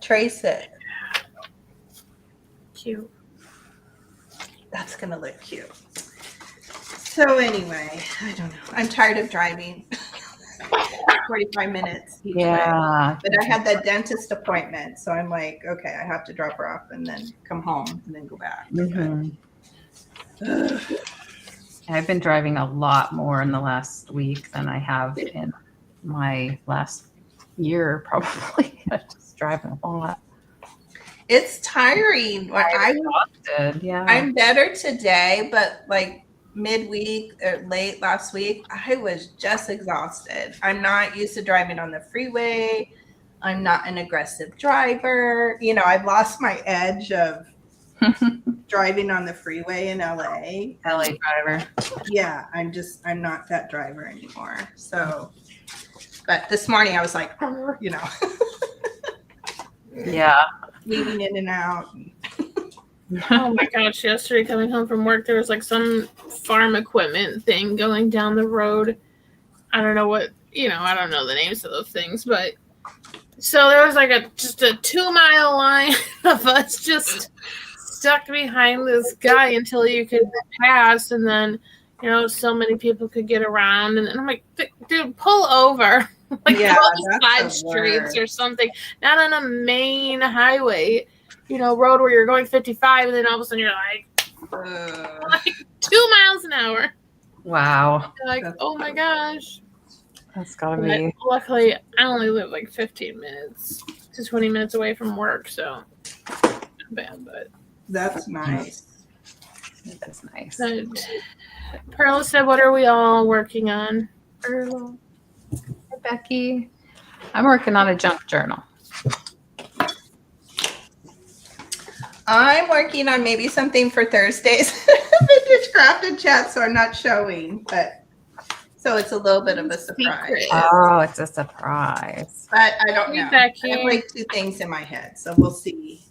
trace it. Cute. That's gonna look cute. So anyway, I don't know. I'm tired of driving. 45 minutes each way. But I had that dentist appointment, so I'm like, okay, I have to drop her off and then come home and then go back. I've been driving a lot more in the last week than I have in my last year, probably. I'm just driving a lot. It's tiring. I'm better today, but like midweek or late last week, I was just exhausted. I'm not used to driving on the freeway. I'm not an aggressive driver. I've lost my edge of driving on the freeway in LA. LA driver. Yeah, I'm not that driver anymore. So, but this morning I was like, Yeah. weaving in and out. Oh my gosh, yesterday coming home from work, there was like some farm equipment thing going down the road. I don't know what, I don't know the names of those things, but so there was like just a 2-mile line of us just stuck behind this guy until you could pass, and then, so many people could get around. And I'm like, dude, pull over. Like side streets or something, not on a main highway. Road where you're going 55, and then all of a sudden you're like 2 miles an hour. Wow. You're like, oh my gosh. That's gotta be. Luckily, I only live like 15 minutes to 20 minutes away from work, so not bad, but. That's nice. That's nice. But Perla said, what are we all working on? Perla. Becky. I'm working on a junk journal. I'm working on maybe something for Thursday's vintage crafted chat, so I'm not showing, but so it's a little bit of a surprise. Secret. Oh, it's a surprise. But I don't Hey, know. I Becky. have like two things in my head, so we'll see.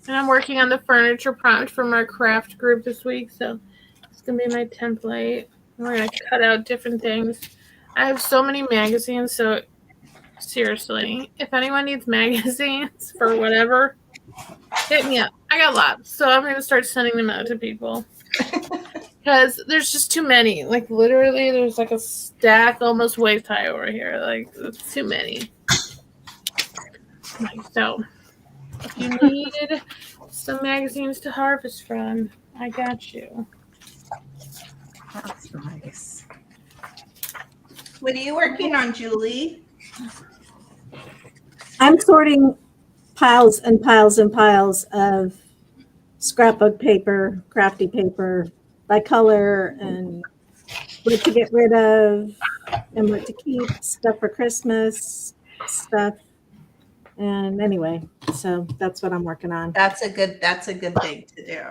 And I'm working on the furniture prompt from our craft group this week, so it's gonna be my template. We're gonna cut out different things. I have so many magazines, so seriously, if anyone needs magazines for whatever, hit me up. I got lots, so I'm gonna start sending them out to people. Because there's just too many. Like, literally, there's like a stack almost waist high over here. Like, it's too many. So, if you need some magazines to harvest from, I got you. That's nice. What are you working on, Julie? I'm sorting piles and piles and piles of scrapbook paper, crafty paper by color, and what to get rid of and what to keep, stuff for Christmas, stuff. And anyway, so that's what I'm working on. That's a good thing to do.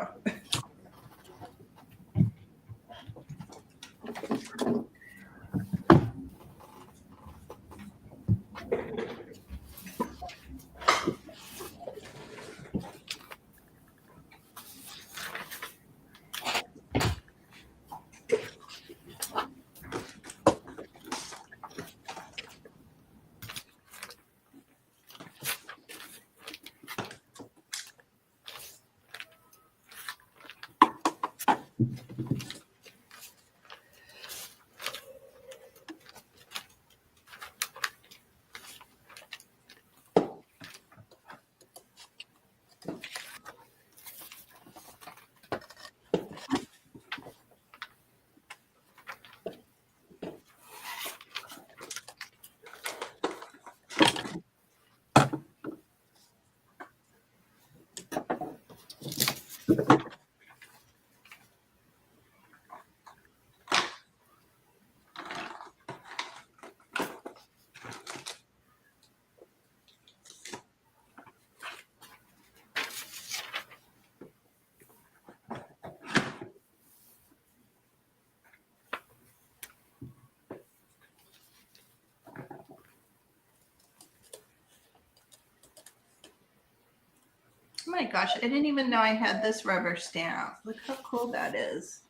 Oh my gosh, I didn't even know I had this rubber stamp. Look how cool that is.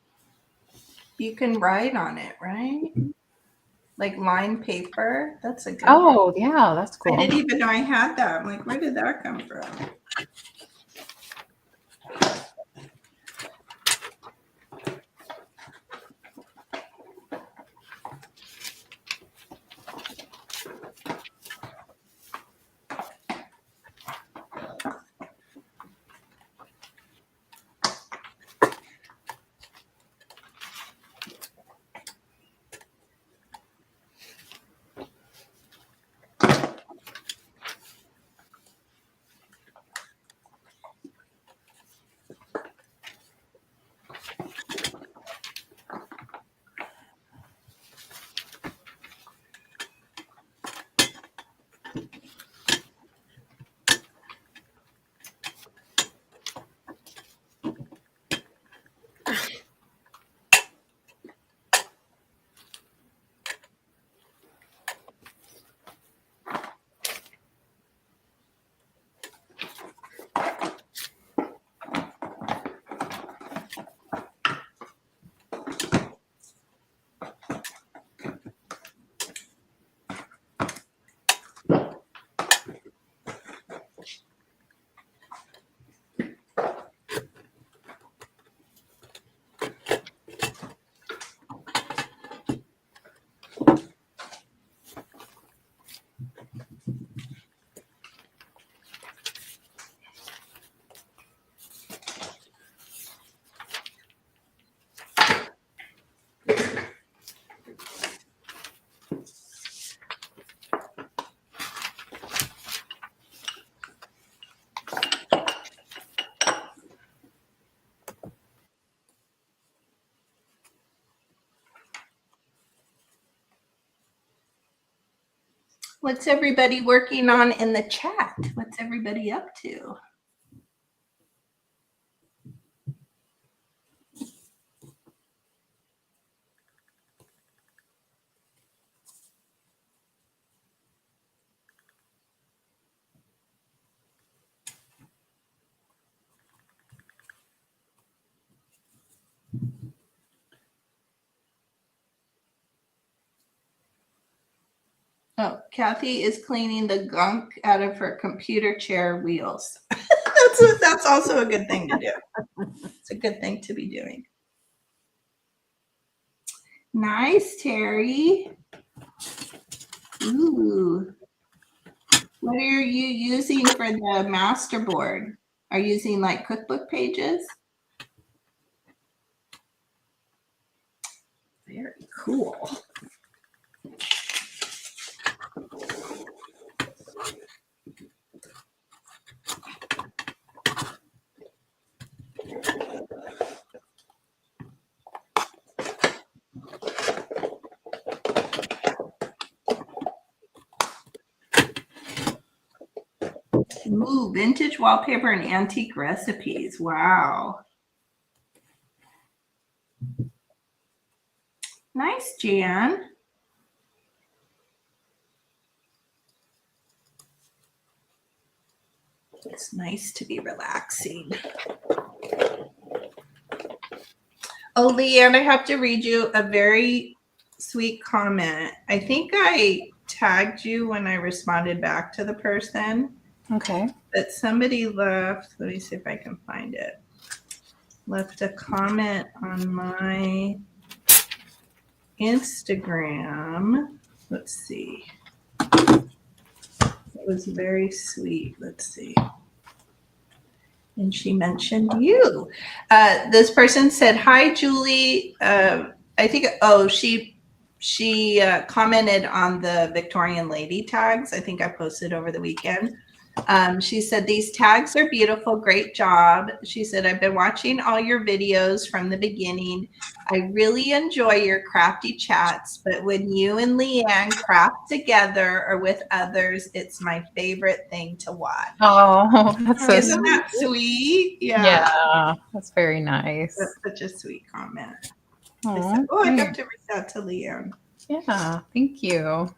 You can write on it, right? Like lined paper. That's a good one. Oh, yeah, that's cool. I didn't even know I had that. I'm like, where did that come from? What's everybody working on in the chat? What's everybody up to? Oh, Kathy is cleaning the gunk out of her computer chair wheels. That's also a good thing to do. It's a good thing to be doing. Nice, Terry. Ooh. What are you using for the masterboard? Are you using like cookbook pages? Very cool. Ooh, vintage wallpaper and antique recipes. Wow. Nice, Jan. It's nice to be relaxing. Oh, Leanne, I have to read you a very sweet comment. I think I tagged you when I responded back to the person. Okay. But somebody left, let me see if I can find it, left a comment on my Instagram. Let's see. It was very sweet. Let's see. And she mentioned you. This person said, "Hi, Julie." I think, she commented on the Victorian lady tags. I think I posted over the weekend. She said, "These tags are beautiful. Great job." She said, "I've been watching all your videos from the beginning. I really enjoy your crafty chats, but when you and Leanne craft together or with others, it's my favorite thing to watch." Oh, that's so Isn't sweet. that sweet? Yeah, that's very nice. That's such a sweet comment. Aw, I great. have to reach out to Leanne. Yeah, thank you.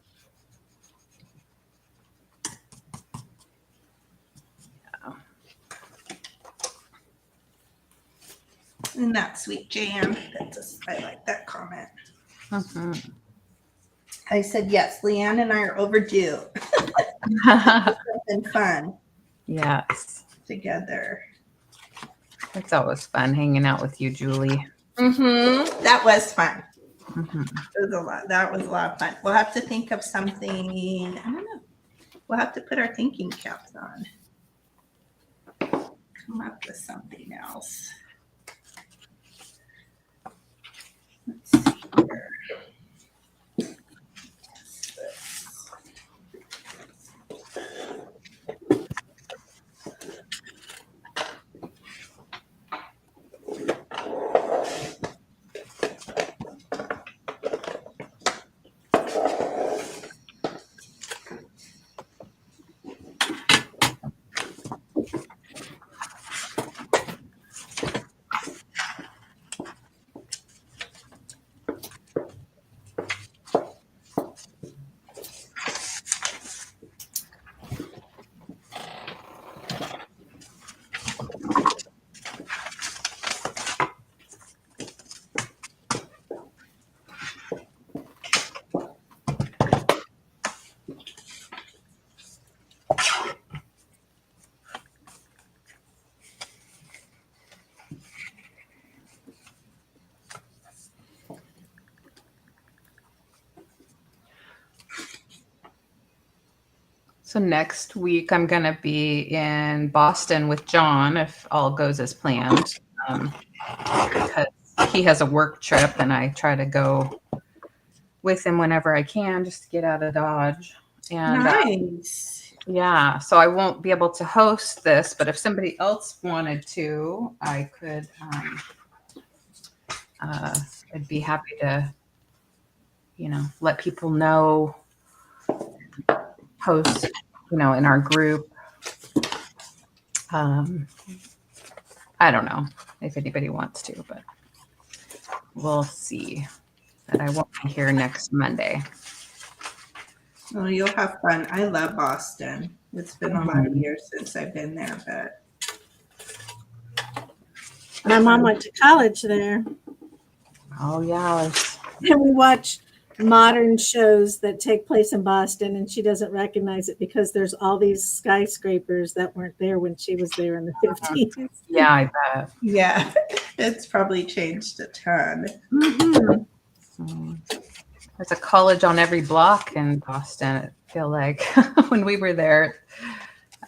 Isn't that sweet, Jan? I like that comment. Mhm. I said, yes, Leanne and I are overdue. Something fun Yes, together. it's always fun hanging out with you, Julie. Mm-hmm. That was fun. Mhm. It was a lot. That was a lot of fun. We'll have to think of something. I don't know. We'll have to put our thinking caps on. Come up with something else. Let's see here. So next week I'm going to be in Boston with John if all goes as planned, because he has a work trip and I try to go with him whenever I can just to get out of Dodge. And Nice. yeah, so I won't be able to host this, but if somebody else wanted to, I could. I'd be happy to, let people know post, in our group. I don't know if anybody wants to, but we'll see. But I won't be here next Monday. Oh, you'll have fun. I love Boston. It's been a lot of years since I've been there, but My mom went to college there, Oh yeah, and we watch modern shows that take place in Boston, and she doesn't recognize it because there's all these skyscrapers that weren't there when she was there in the 50s. yeah, I bet. yeah, it's probably changed a ton. Mhm. So, there's a college on every block in Boston. I feel like when we were there,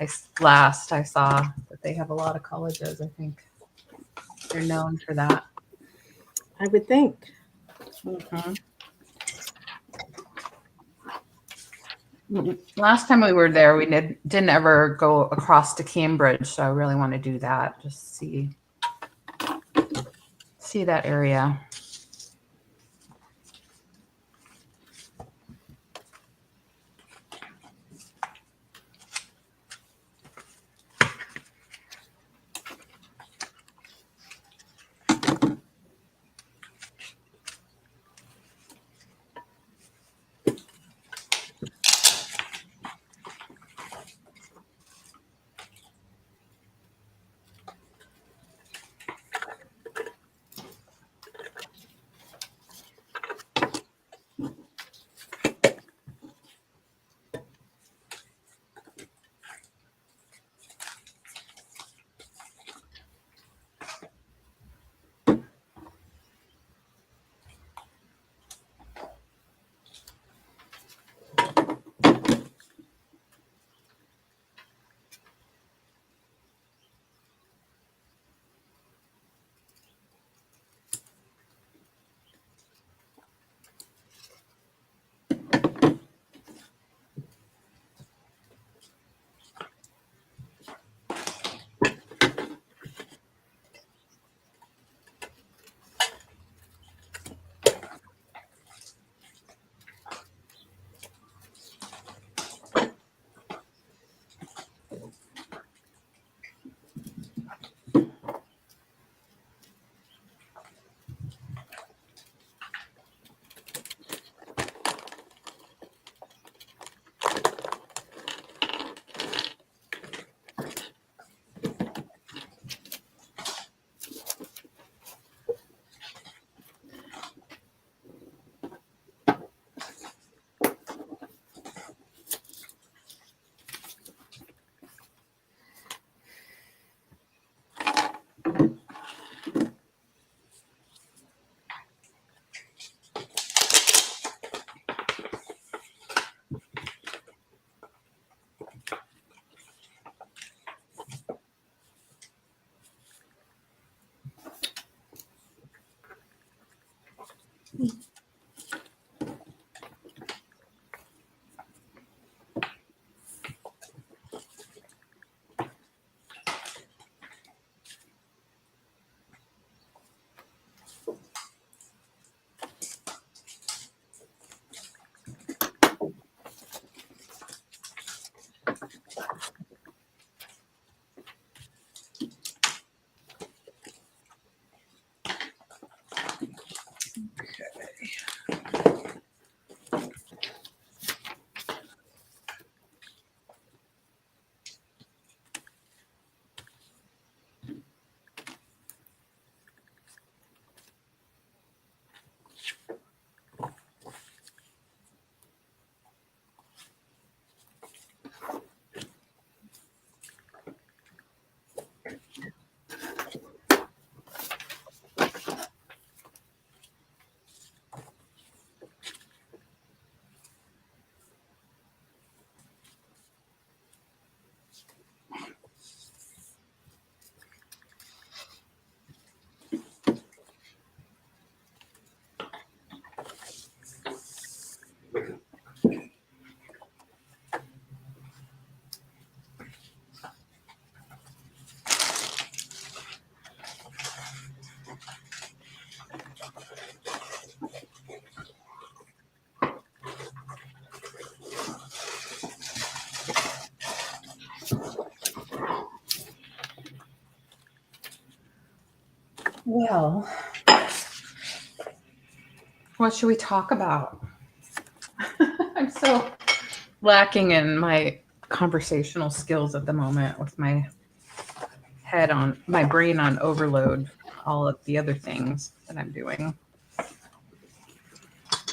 I saw that they have a lot of colleges. I think they're known for that. I would think. Last time we were there, we didn't ever go across to Cambridge, so I really want to do that. Just see that area. Well, what should we talk about? I'm so lacking in my conversational skills at the moment with my brain on overload, all of the other things that I'm doing.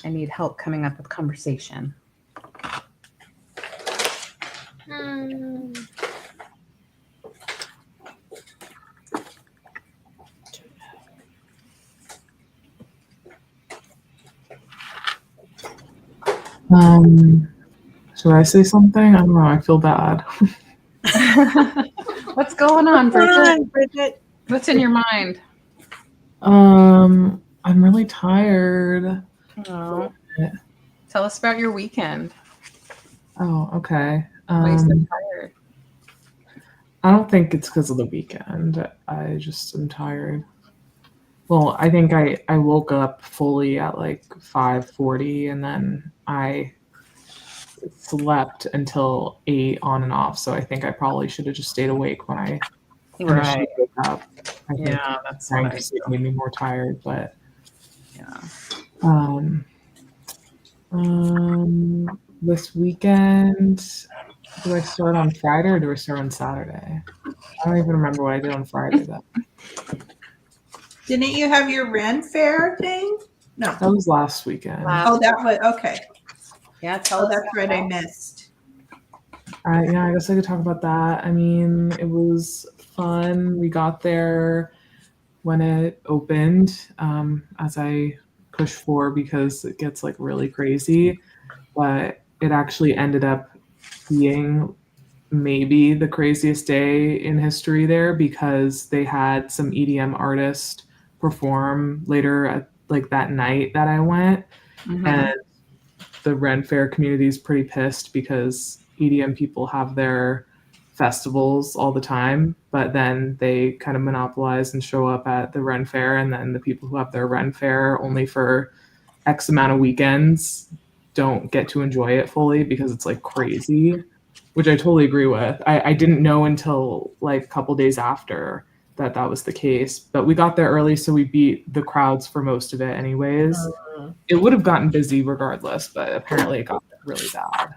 I need help coming up with conversation. Should I say something? I don't know. I feel bad. What's going on, Come Bridget? on, Bridget. What's in your mind? I'm really tired. Oh. Tell us about your weekend. Oh, okay. Why are you so tired? I don't think it's because of the weekend. I just am tired. Well, I think I woke up fully at like 5:40 and then I slept until 8 on and off. So I think I probably should have just stayed awake when I initially woke up. I think Yeah, that's trying what to I sleep made me more tired, but yeah. This weekend, do I start on Friday or do I start on Saturday? I don't even remember what I did on Friday though. Didn't you have your Ren Fair thing? No. That was last weekend. Oh, that was okay. Yeah, tell us. That's right. I missed. Yeah, I guess I could talk about that. I mean, it was fun. We got there when it opened, as I pushed for because it gets like really crazy. But it actually ended up being maybe the craziest day in history there because they had some EDM artist perform later at like that night that I went. Mm-hmm. And the Ren Fair community is pretty pissed because EDM people have their festivals all the time, but then they kind of monopolize and show up at the Ren Fair, and then the people who have their Ren Fair only for X amount of weekends don't get to enjoy it fully because it's like crazy, which I totally agree with. I didn't know until like a couple days after that was the case, but we got there early, so we beat the crowds for most of it anyways. It would have gotten busy regardless, but apparently it got really bad.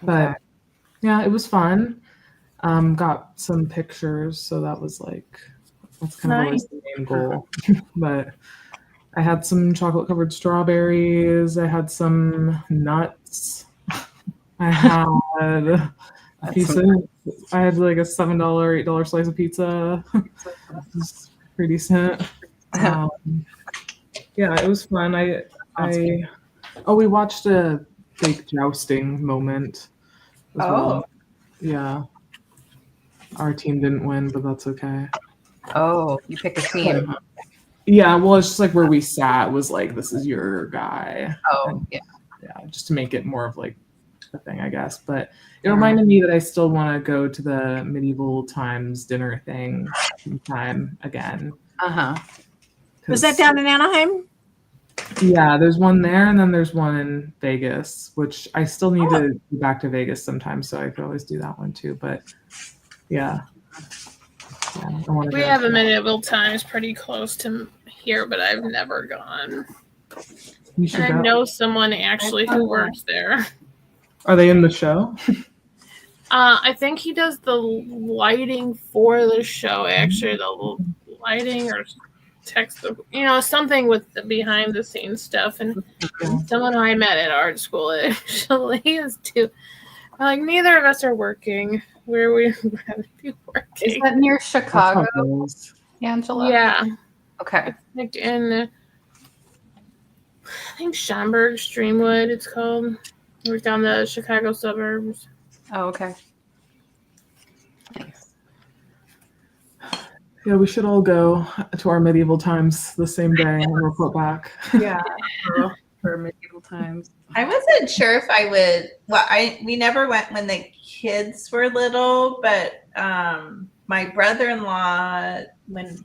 But yeah, it was fun. Got some pictures, so that's kind of always the main goal. But I had some chocolate covered strawberries. I had some nuts. I had a piece of. I had like a $7, $8 slice of pizza. It was pretty decent. Yeah, it was fun. We watched a fake jousting moment as well. Yeah. Our team didn't win, but that's okay. Oh, you pick a team. Yeah, well, it's just like where we sat was like, this is your guy. Oh, and, yeah. Yeah, just to make it more of like a thing, I guess. But it reminded me that I still want to go to the medieval times dinner thing sometime again. Was that down in Anaheim? Yeah, there's one there, and then there's one in Vegas, which I still need to go back to Vegas sometime, so I could always do that one too. But yeah, we have a medieval times pretty close to here, but I've never gone. You should and I know someone actually who works there. Are they in the show? I think he does the lighting for the show. Actually, the lighting or text, something with the behind the scenes stuff. And someone I met at art school actually is too. Like neither of us are working. Where we rather be working. Is that near Chicago, Angela? Yeah. Okay. It's like in, I think Schaumburg, Streamwood. It's called. We're down the Chicago suburbs. Oh, okay. Nice. Yeah, we should all go to our medieval times the same day and report back. Yeah, for medieval times. I wasn't sure if I would. Well, we never went when the kids were little, but my brother-in-law, when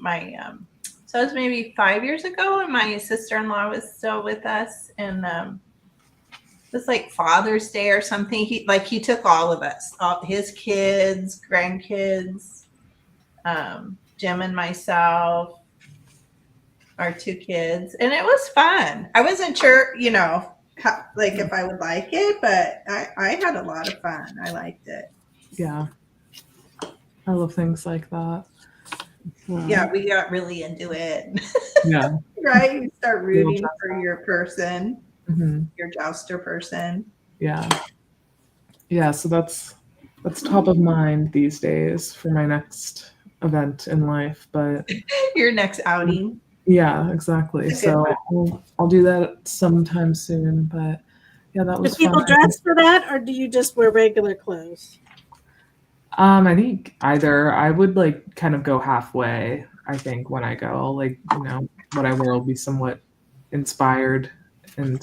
so it was maybe 5 years ago, and my sister-in-law was still with us, and it was like Father's Day or something. He took all of us, all his kids, grandkids, Jim and myself, our 2 kids, and it was fun. I wasn't sure, how, like if I would like it, but I had a lot of fun. I liked it. Yeah. I love things like that. Yeah, we got really into it. Yeah. Right? You start rooting for your person, Hmm. your jouster person. Yeah. Yeah. So that's top of mind these days for my next event in life. But Your next outing. yeah, exactly. It's a good So I'll do that sometime soon. But yeah, that Do was people fun. dress for that, or do you just wear regular clothes? I think either. I would like kind of go halfway. I think when I go, like what I wear will be somewhat inspired and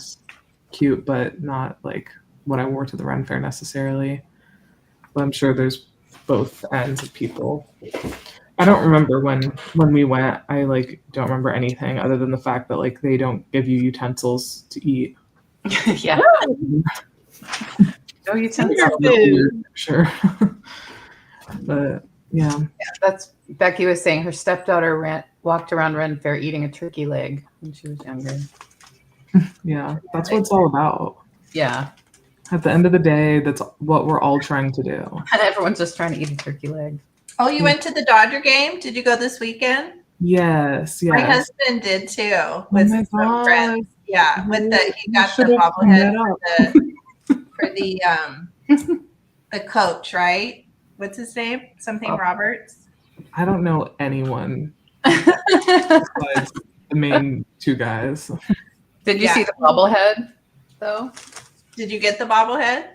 cute, but not like what I wore to the Ren Fair necessarily. But I'm sure there's both ends of people. I don't remember when we went. I like don't remember anything other than the fact that like they don't give you utensils to eat. Yeah. No utensils. Sure. But yeah. That's Becky was saying her stepdaughter walked around Ren Fair eating a turkey leg when she was younger. Yeah. That's what it's all about. Yeah. At the end of the day, that's what we're all trying to do. And everyone's just trying to eat a turkey leg. Oh, you went to the Dodger game? Did you go this weekend? Yes, My yes. husband did too. Oh With my some God. friends. Yeah, with he got the Should've bobblehead met for the coach, right? What's his name? Something Roberts. I don't know anyone besides the main 2 guys. Did you Yeah. see the bobblehead though? Did you get the bobblehead?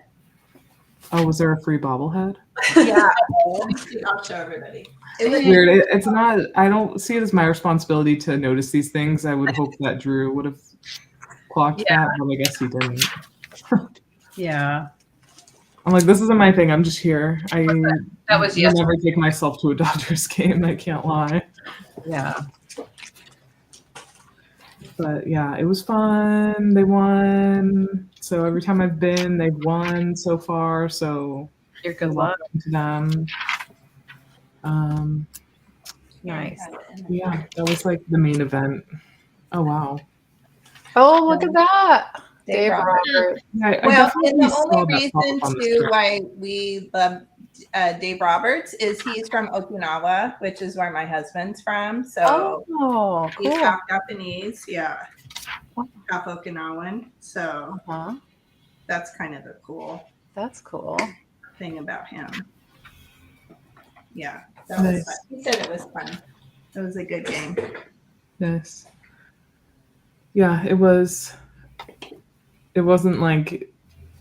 Oh, was there a free bobblehead? Yeah. Let me see. I'll show everybody. It was Weird. It's not. I don't see it as my responsibility to notice these things. I would hope that Drew would have clocked that, but I guess he didn't. Yeah. I'm like, this isn't my thing. I'm just here. I That was will yesterday. never take myself to a Dodgers game. I can't lie. Yeah. But yeah, it was fun. They won. So every time I've been, they've won so far. So You're good luck. welcome to them. Nice. Yeah, that was like the main event. Oh wow. Oh, look at that. Dave Roberts. Yeah, I Well, definitely and the saw only that pop reason up on the too screen. why we love Dave Roberts is he's from Okinawa, which is where my husband's from. So Oh, he's cool. half Japanese, yeah, half Okinawan. So Uh-huh. that's kind of the cool That's cool. thing about him. Yeah, that was Nice. fun. He said it was fun. It was a good game. Yes. Yeah, it was. It wasn't like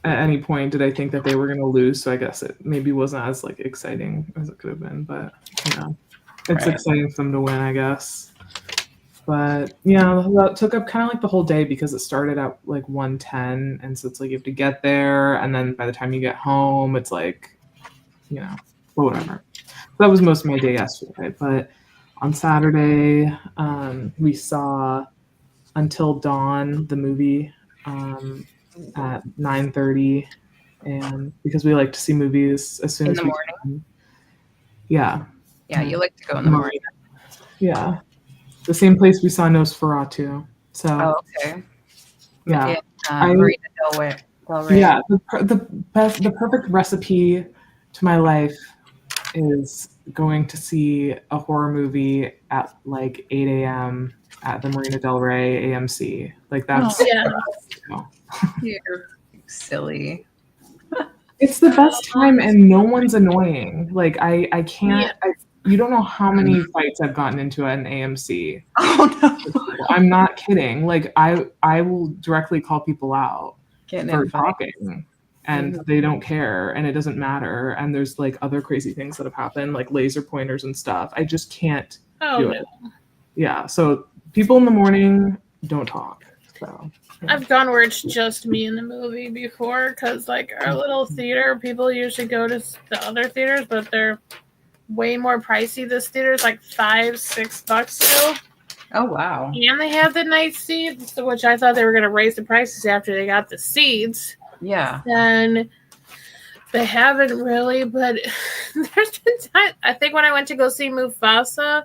at any point did I think that they were going to lose. So I guess it maybe wasn't as like exciting as it could have been. But it's Right. exciting for them to win, I guess. But yeah, that took up kind of like the whole day because it started at like 1:10, and so it's like you have to get there, and then by the time you get home, it's like, whatever. That was most of my day yesterday. But on Saturday, we saw Until Dawn, the movie, at 9:30, and because we like to see movies as soon In as the we morning? can. Yeah, Yeah, you like to go in the morning. yeah. The same place we saw Nosferatu. So Oh, okay. yeah, In, Marina Del Rey. yeah. The perfect recipe to my life is going to see a horror movie at like 8 a.m. at the Marina Del Rey AMC. Like that's Yeah. You're silly. it's the best time, and no one's annoying. Like I can't. You don't know how many fights I've gotten into at an AMC. Oh no. I'm not kidding. Like I will directly call people out Getting for in fights. talking, and they don't care, and it doesn't matter. And there's like other crazy things that have happened, like laser pointers and stuff. I just can't Oh, do no. it. Yeah. So people in the morning don't talk. So I've gone where it's just me in the movie before because, like, our little theater, people usually go to the other theaters, but they're way more pricey. This theater is like $5-6 still. Oh wow. And they have the night seats, which I thought they were going to raise the prices after they got the seats. Yeah. And they haven't really, but there's been time. I think when I went to go see Mufasa,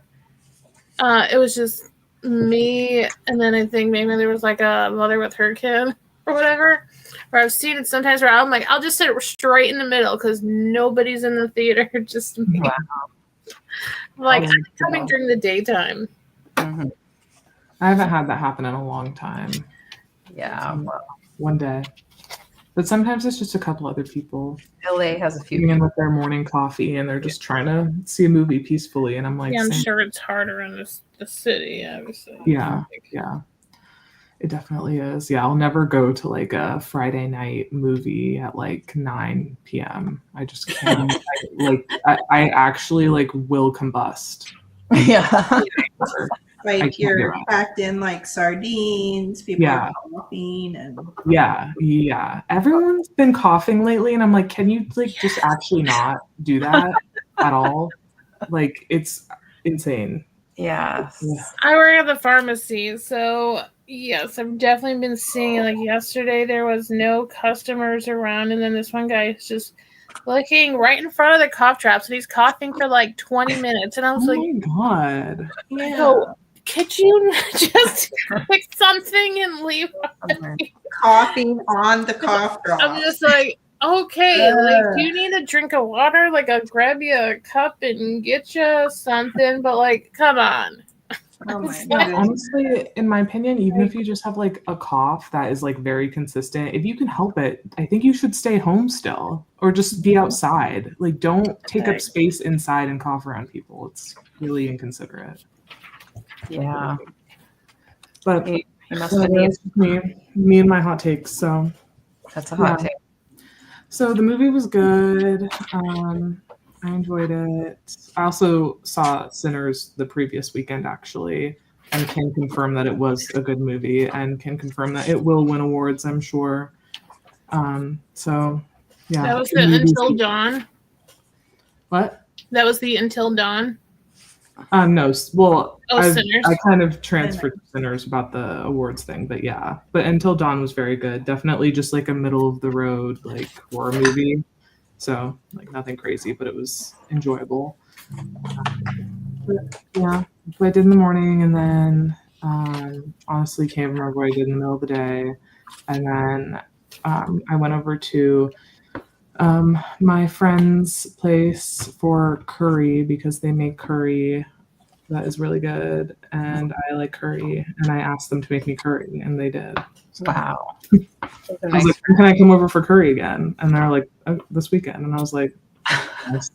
It was just me, and then I think maybe there was like a mother with her kid or whatever. Where I've seen it sometimes where I'm like, I'll just sit straight in the middle because nobody's in the theater, just me. Wow. Like I'm coming during the daytime. Mhm. I haven't had that happen in a long time. Yeah. Well, One day. But sometimes it's just a couple other people LA has a few. coming in with their morning coffee and they're just trying to see a movie peacefully. And I'm like, Yeah, I'm same. sure it's harder in the city, obviously. Yeah, yeah. It definitely is. Yeah, I'll never go to like a Friday night movie at like 9 p.m. I just can't. I actually like will combust. Yeah. Like you're packed in like sardines, people are coughing and Yeah. Everyone's been coughing lately and I'm like, can you like just actually not do that at all? Like it's insane. Yes. Yeah. I work at the pharmacy, so yes, I've definitely been seeing like yesterday there was no customers around, and then this one guy is just looking right in front of the cough drops, and he's coughing for like 20 minutes, and I was like, my God. I go, could you just pick something and leave? coughing on the cough drop. I'm just like, okay, like, do you need a drink of water? Like, I'll grab you a cup and get you something, but like, come on. Oh my Yeah, God. honestly, in my opinion, even if you just have like a cough that is like very consistent, if you can help it, I think you should stay home still or just be outside. Like, don't take up space inside and cough around people. It's really inconsiderate. Yeah. But He must have been me and my hot takes. So that's a hot take. So the movie was good. I enjoyed it. I also saw Sinners the previous weekend, actually, and can confirm that it was a good movie and can confirm that it will win awards, I'm sure. So, yeah. That was the Until Dawn. What? That was the Until Dawn. No. Well, Sinners. I kind of transferred to Sinners about the awards thing, but yeah. But Until Dawn was very good. Definitely just like a middle of the road like horror movie. So like nothing crazy, but it was enjoyable. But, yeah, what I did in the morning, and then honestly can't remember what I did in the middle of the day, and then I went over to my friend's place for curry because they make curry that is really good, and I like curry, and I asked them to make me curry, and they did. So, wow. I was like, can I come over for curry again? And they're like, oh, this weekend. And I was like, nice.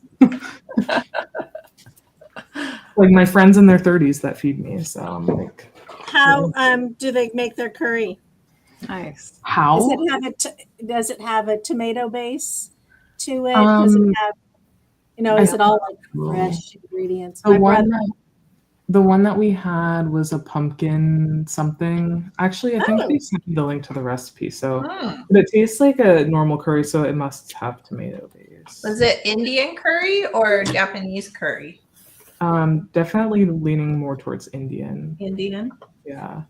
Like my friends in their 30s that feed me. So I'm like, how do they make their curry? Nice. How? Does it have a tomato base to it? Does it have, is it all like fresh ingredients? The one that we had was a pumpkin something. Actually, I think they sent me the link to the recipe. So but it tastes like a normal curry, so it must have tomato base. Was it Indian curry or Japanese curry? Definitely leaning more towards Indian. Indian? Yeah.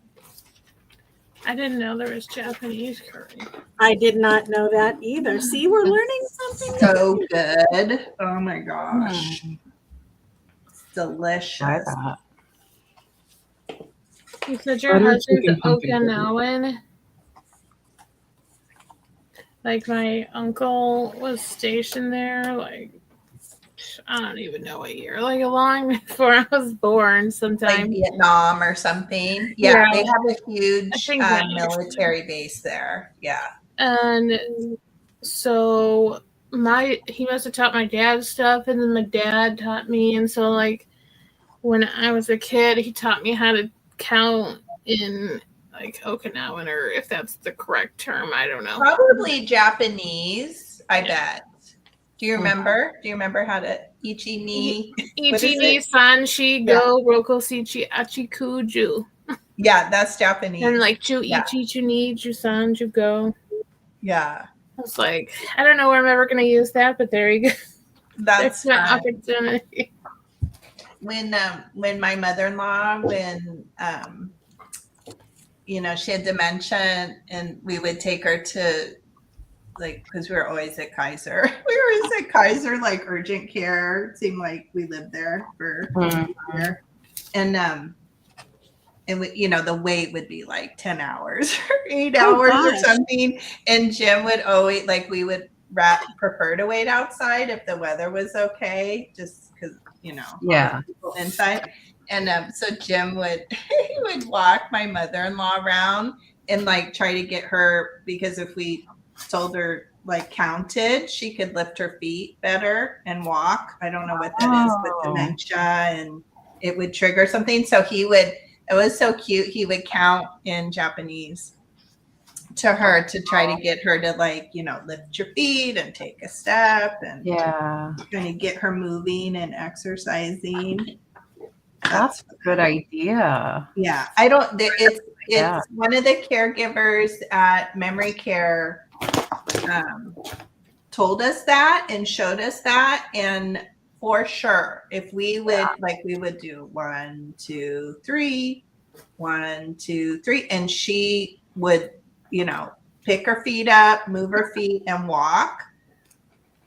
I didn't know there was Japanese curry. I did not know that either. See, we're learning something. So good. Oh my gosh. Delicious. You said your husband's Okinawan? Like my uncle was stationed there, like I don't even know what year, like long before I was born sometime. Like Vietnam or something. Yeah. They have a huge military base there. Yeah. And so he must have taught my dad stuff, and then my dad taught me, and so like when I was a kid, he taught me how to count in like Okinawan, or if that's the correct term, I don't know. Probably Japanese, I bet. Do you remember? Do you remember how to ichi ni san shi go roko sichi achi kuju? Yeah, that's Japanese. And like ju ichi ju ni ju san ju go. Yeah. I was like, I don't know where I'm ever going to use that, but there you go. That's my opportunity. When my mother-in-law, she had dementia, and we would take her to, like, because we were always at Kaiser. We were always at Kaiser, like urgent care. It seemed like we lived there for a year. and the wait would be like 10 hours or 8 hours or gosh. something. And Jim would always, like, we would prefer to wait outside if the weather was okay, just because, Yeah. people inside. And so Jim would, he would walk my mother-in-law around and like try to get her, because if we told her, like, counted, she could lift her feet better and walk. I don't know what that is with dementia, and it would trigger something. So it was so cute. He would count in Japanese to her to try to get her to, like, lift your feet and take a step and kind of get her moving and exercising. That's a good idea. Yeah. It's one of the caregivers at Memory Care told us that and showed us that. And for sure, if we would, we would do 1, 2, 3, 1, 2, 3, and she would, pick her feet up, move her feet, and walk.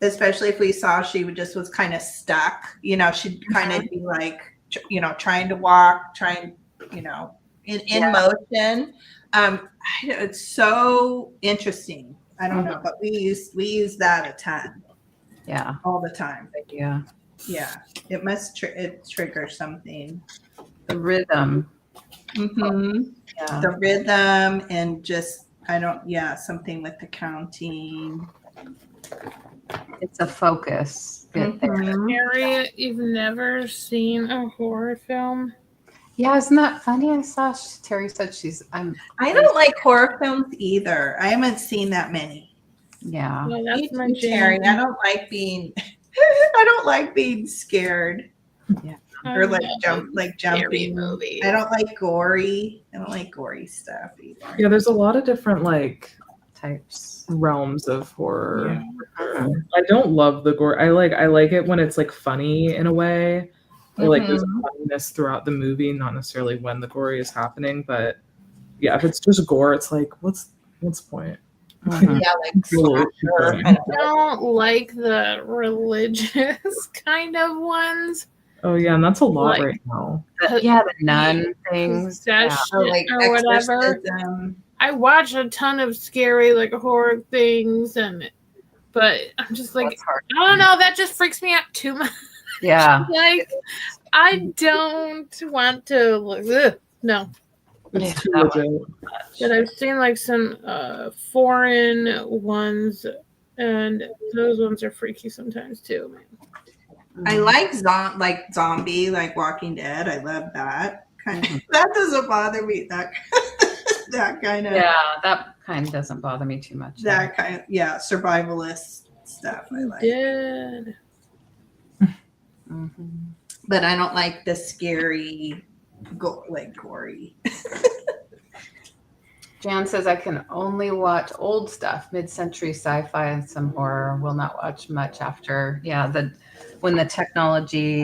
Especially if we saw she was kind of stuck, she'd kind of be like, trying to walk, in motion. It's so interesting. I don't know, but we use that a ton. Yeah, all the time. Yeah. Yeah, it must it triggers something. The rhythm. Mm-hmm. Yeah. The rhythm and just something with the counting. It's a focus. Mary, you've never seen a horror film? Yeah, isn't that funny? I saw Terry said I don't like horror films either. I haven't seen that many. Yeah. Well, that's my Terry. jam. I don't like being scared. Yeah. Or jumping. Movie. I don't like gory. I don't like gory stuff either. Yeah, there's a lot of different Types. realms of horror. Yeah. I don't love the gore. I like it when it's like funny in a way. Like there's a funniness throughout the movie, not necessarily when the gore is happening, but yeah, if it's just gore, it's like what's the point? Yeah, I don't like the religious kind of ones. Oh yeah, and that's a lot right now. The nun things. Or whatever. Exorcism. I watch a ton of scary horror things, but I'm just like, I don't know, that just freaks me out too much. Yeah. I don't want to look. No. It's too legit. But I've seen some foreign ones, and those ones are freaky sometimes too, man. I like zombie, like Walking Dead. I love that kind of. That doesn't bother me. That kind of. Yeah, that kind doesn't bother me too much. That kind of survivalist stuff. I like. Dead. But I don't like the scary, gory. Jan says I can only watch old stuff, mid-century sci-fi and some horror. Will not watch much after. Yeah, when the technology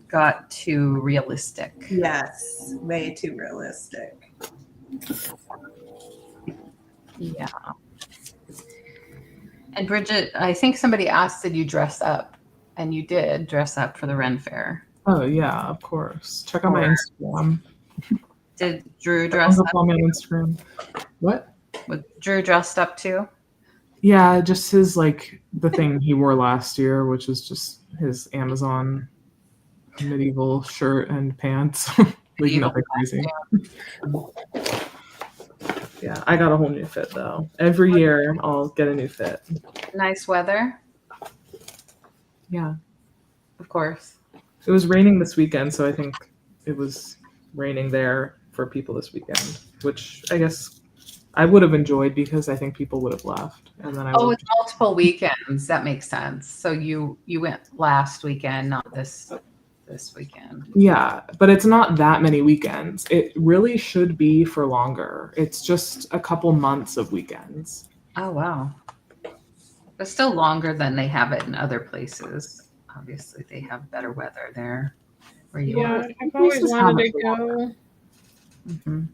got too realistic. Yes, way too realistic. Yeah. And Bridget, I think somebody asked, did you dress up? And you did dress up for the Ren Fair. Oh yeah, of course. Check out my Instagram. Did Drew dress up? On my Instagram. What? Was Drew dressed up too? Yeah, just his the thing he wore last year, which is just his Amazon medieval shirt and pants. Nothing crazy. Yeah, I got a whole new fit though. Every year I'll get a new fit. Nice weather. Yeah. Of course. It was raining this weekend, so I think it was raining there for people this weekend, which I guess I would have enjoyed because I think people would have left. And then it's multiple weekends. That makes sense. So you went last weekend, not this weekend. Yeah, but it's not that many weekends. It really should be for longer. It's just a couple months of weekends. Oh, wow. But still longer than they have it in other places. Obviously, they have better weather there. Where you are. I've always wanted to go. Mm-hmm.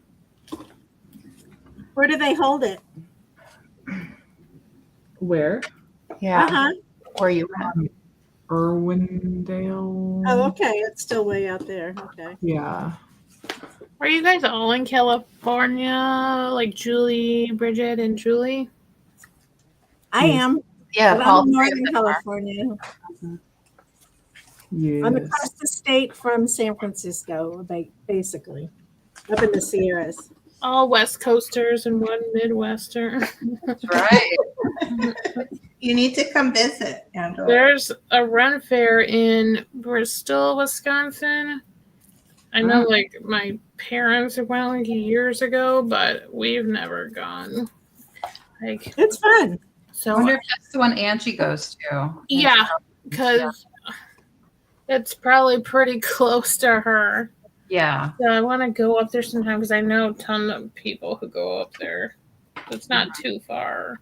Where do they hold it? Where? Yeah. Uh-huh. Where you went? Irwindale. Oh, okay. It's still way out there. Okay. Yeah. Are you guys all in California? Like Julie, Bridget, and Julie? I Yes. am, Yeah, but Paul. I'm in Northern California. Yes. I'm across the state from San Francisco, basically, up in the Sierras. All West Coasters and one Midwestern. That's right. You need to come visit, Angela. There's a run fair in Bristol, Wisconsin. I know, like, my parents went like years ago, but we've never gone. Like, It's fun. I so wonder if that's the one Angie goes to. yeah, because it's probably pretty close to her. Yeah. So I want to go up there sometime because I know a ton of people who go up there. It's not too far.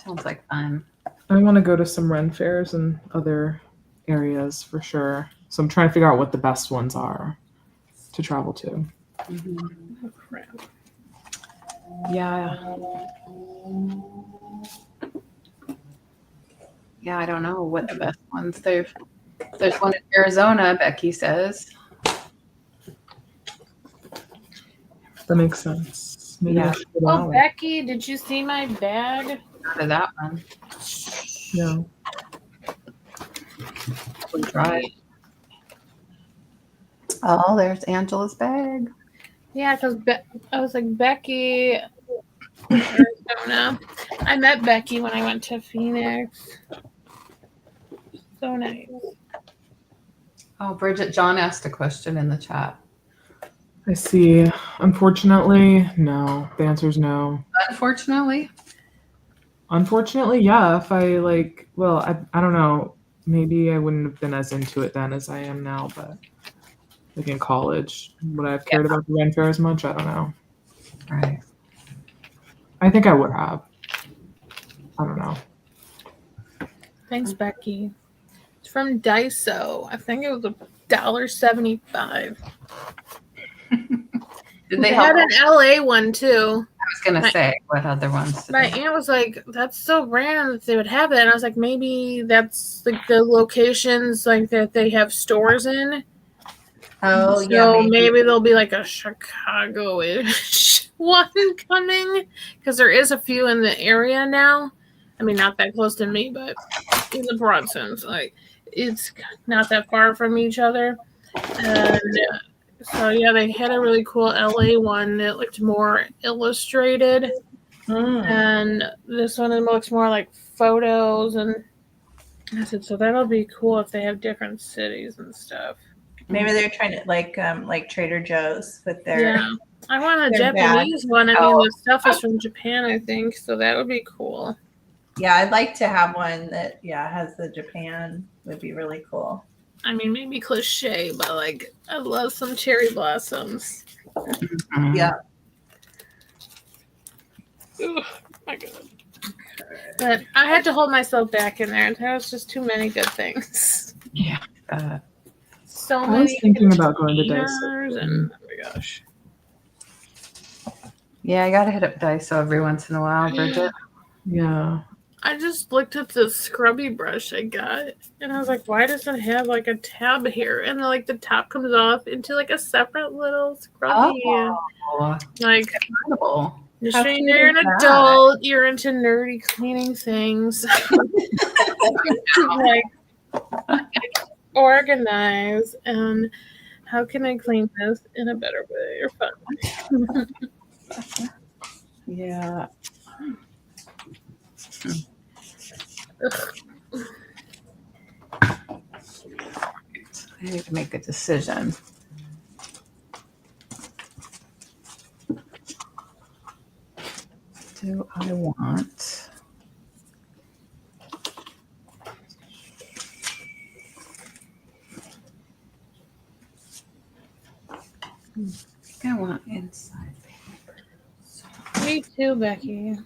Sounds like fun. I want to go to some Ren fairs and other areas for sure. So I'm trying to figure out what the best ones are to travel to. Oh, crap. Yeah. Yeah, I don't know what the best ones. There's one in Arizona, Becky says. That makes sense. Maybe Yeah. I should go that Oh, way. Becky, did you see my bag? Go to that one. No. We'll try. Oh, there's Angela's bag. Yeah, because I was like, Becky, Arizona. I met Becky when I went to Phoenix. So nice. Oh, Bridget, John asked a question in the chat. I see. Unfortunately, no. The answer is no. Unfortunately. Unfortunately, yeah. If I I don't know. Maybe I wouldn't have been as into it then as I am now, but like in college, would I have cared about the Ren Fair as much? I don't know. Right. I think I would have. I don't know. Thanks, Becky. It's from Daiso. I think it was $1.75. Did They they had help? an LA one too. I was going to say, what other ones? Did My they- aunt was like, "That's so random that they would have that." And I was like, "Maybe that's like the locations like that they have stores in." Oh, So yeah. maybe there'll be like a Chicago-ish one coming because there is a few in the area now. I mean, not that close to me, but in the broad sense, like it's not that far from each other. And so yeah, they had a really cool LA one that looked more illustrated. And this one looks more like photos, and I said, so that'll be cool if they have different cities and stuff. Maybe they're trying to like Trader Joe's with their. Yeah, I want a They're Japanese one. I mean, Oh. the stuff is from Japan, I think, so that would be cool. Yeah, I'd like to have one that has the Japan. Would be really cool. I mean, maybe cliche, but like, I love some cherry blossoms. Mhm. Yeah. Ugh, my God. But I had to hold myself back in there. There was just too many good things. Yeah. So I was many thinking about going to containers, Daiso. and oh my gosh. Yeah, I got to hit up Daiso every once in a while, Bridget. Yeah. I just looked at the scrubby brush I got, and I was like, why does it have like a tab here? And then, like the top comes off into like a separate little scrubby. Oh, Like, incredible. just How so you cute know, you're an is that? adult, you're into nerdy cleaning things. Like, organize, and how can I clean this in a better way or fun way? Yeah. I need to make a decision. Do I want? I want inside paper. Me too, Becky.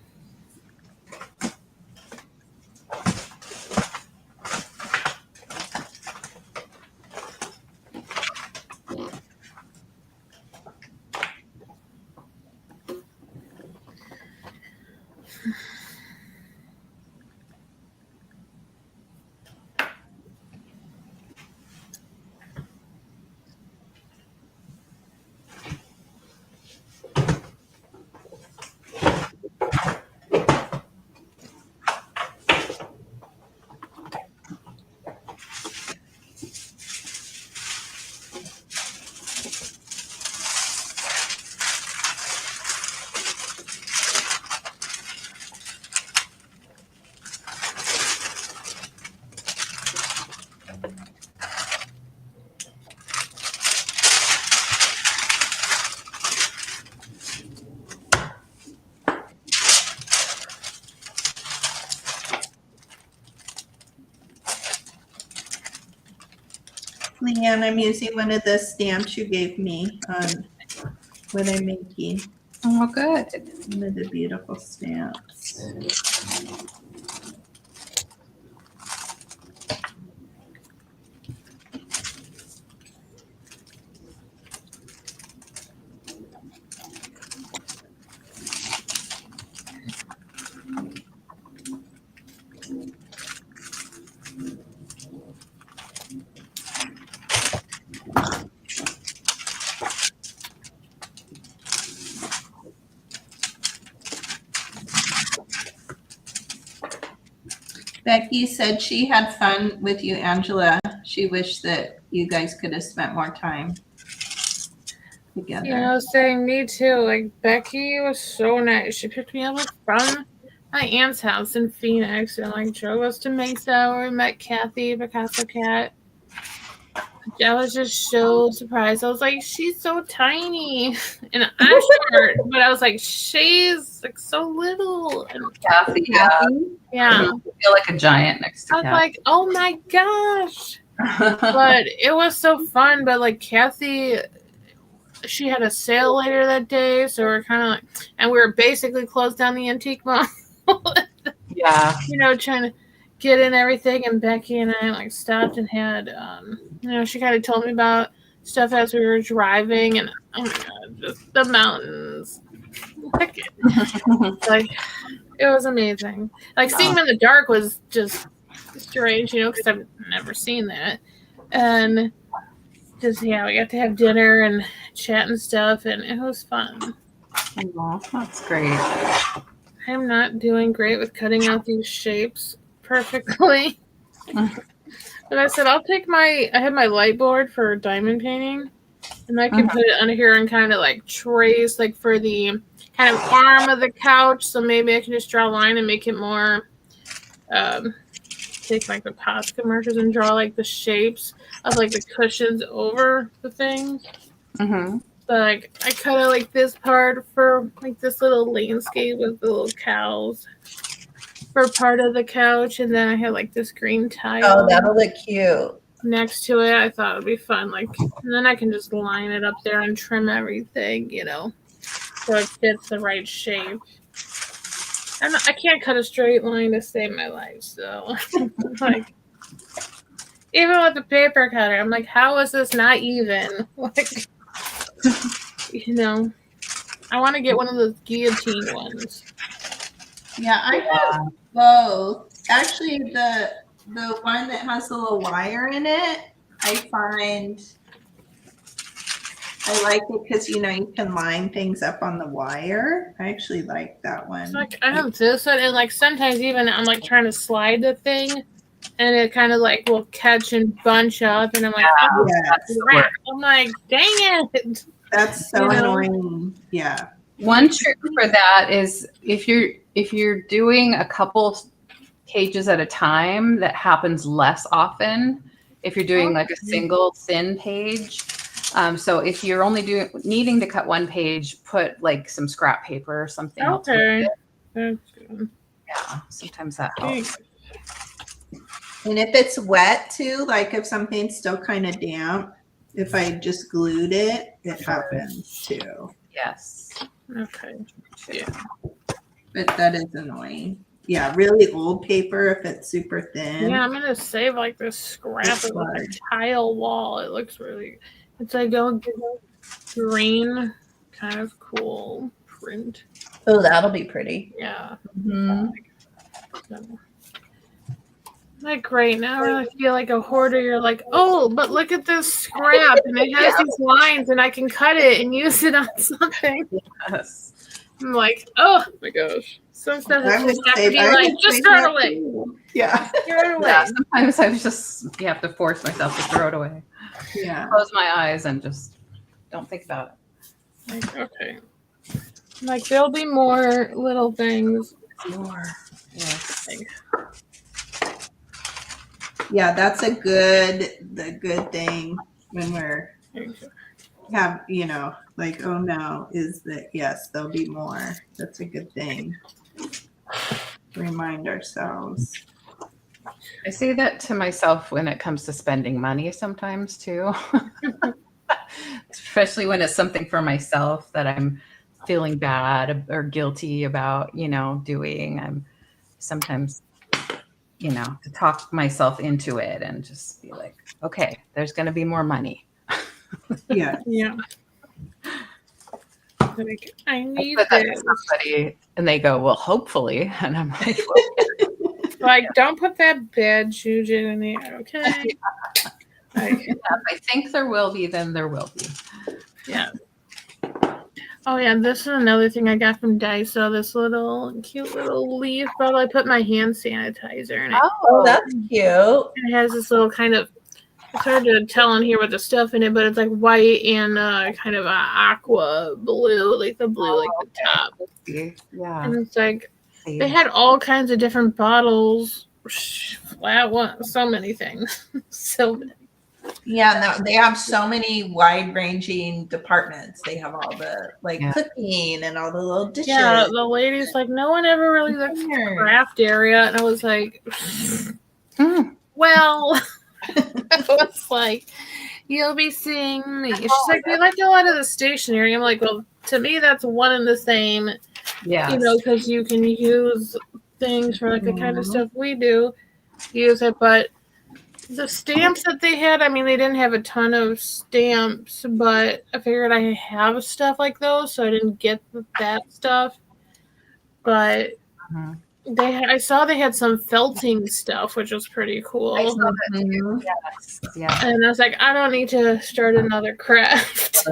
Leanne, I'm using one of the stamps you gave me on what I'm making. Oh, good. One of the beautiful stamps. Becky said she had fun with you, Angela. She wished that you guys could have spent more time together. You know, saying me too. Like Becky was so nice. She picked me up like, from my aunt's house in Phoenix and like drove us to Mesa where we met Kathy, Picasso Cat. I was just so surprised. I was like, she's so tiny. And I'm short, but I was like, she's like so little. And Kathy, yeah. yeah. I feel like a giant next to I was Kathy. like, oh my gosh. But it was so fun. But like Kathy, she had a sale later that day. So we're kind of like, and we were basically closed down the antique mall. Yeah. You know, trying to get in everything. And Becky and I like stopped and had, you know, she kind of told me about stuff as we were driving. And oh my God, just the mountains. Like, it was amazing. Like seeing them in the dark was just strange, you know, because I've never seen that. And just, yeah, we got to have dinner and chat and stuff, and it was fun. Oh, that's great. I'm not doing great with cutting out these shapes perfectly. But I said, I'll take I have my light board for diamond painting, and I can put it under here and kind of like trace, like for the kind of arm of the couch. So maybe I can just draw a line and make it more, take like the Posca markers and draw like the shapes of like the cushions over the thing. Mm-hmm. But like I cut out like this part for like this little landscape with the little cows for part of the couch, and then I had like this green tile. Oh, that'll look cute. Next to it. I thought it'd be fun. Like, and then I can just line it up there and trim everything, you know, so it fits the right shape. I can't cut a straight line to save my life, so like even with the paper cutter, I'm like, how is this not even? Like, you know, I want to get one of those guillotine ones. Yeah, I have both. Actually, the one that has a little wire in it, I find I like it because you know you can line things up on the wire. I actually like that one. It's like I have this one, and like sometimes even I'm like trying to slide the thing, and it kind of like will catch and bunch up, and I'm like, oh, Yes. crap. I'm like, dang it. That's so You know? annoying. Yeah. One trick for that is if you're doing a couple pages at a time, that happens less often. If you're doing like a single thin page, so if you're only needing to cut one page, put like some scrap paper or something else. Okay. Yeah, sometimes that helps. And if it's wet too, like if something's still kind of damp, if I just glued it, it happens too. Yes. Okay. Yeah. But that is annoying. Yeah, really old paper if it's super thin. Yeah, I'm gonna save like this scrap of like a tile wall. It looks really. It's like a green, kind of cool print. Oh, that'll be pretty. Yeah. Mm-hmm. Like right now, I feel like a hoarder. You're like, oh, but look at this scrap, and it has these lines, and I can cut it and use it on something. Yes. I'm like, oh my gosh. Some stuff I is would just have to say be I like, would just say throw it that away. too. Yeah. Throw it away. Yeah, sometimes you have to force myself to throw it away. Yeah. Close my eyes and just don't think about it. Like, okay. Like there'll be more little things. More. Yes. Yeah, that's the good thing when have, you know, like, oh no, is that, yes, there'll be more. That's a good thing. Remind ourselves. I say that to myself when it comes to spending money sometimes too. Especially when it's something for myself that I'm feeling bad or guilty about, doing. I'm sometimes, to talk myself into it and just be like, okay, there's going to be more money. Yeah. Yeah. Like, I I need put that to this. somebody and they go, well, hopefully. And I'm like, Like, don't put that bad juju in the air, okay? Like, if I think there will be, then there will be. yeah. Oh yeah, this is another thing I got from Daiso. This little cute little leaf bottle. I put my hand sanitizer in it. Oh, that's cute. It has this little kind of. It's hard to tell on here with the stuff in it, but it's like white and kind of aqua blue, like the blue, like the top. Yeah. And it's like they had all kinds of different bottles. Flat one, so many things, so many. Yeah, no, they have so many wide-ranging departments. They have all the cooking and all the little dishes. Yeah, the lady's like, no one ever really looks at the craft area, and I was like, well, I was like, you'll be seeing me. She's like, we like a lot of the stationery. I'm like, well, to me, that's one and the same. Yeah. Because you can use things for like the kind of stuff we do, use it, but the stamps that they had, I mean, they didn't have a ton of stamps, but I figured I have stuff like those, so I didn't get that stuff. But I saw they had some felting stuff, which was pretty cool. I saw that too. Yes. Yeah. And I was like, I don't need to start another craft.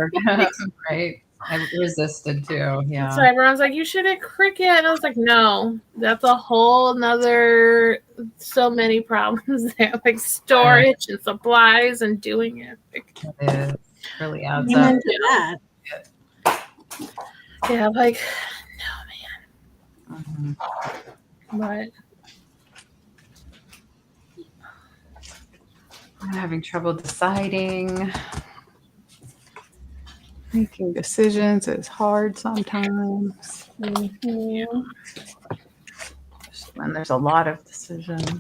Right. I resisted too. Yeah. So everyone's like, you should have Cricut. And I was like, no, that's a whole nother, so many problems there, like storage and supplies and doing it. Like, It is. Really adds I'm up. into that. yeah, like, no, Mm-hmm. man. But I'm having trouble deciding. Making decisions is hard sometimes. yeah. When there's a lot of decisions.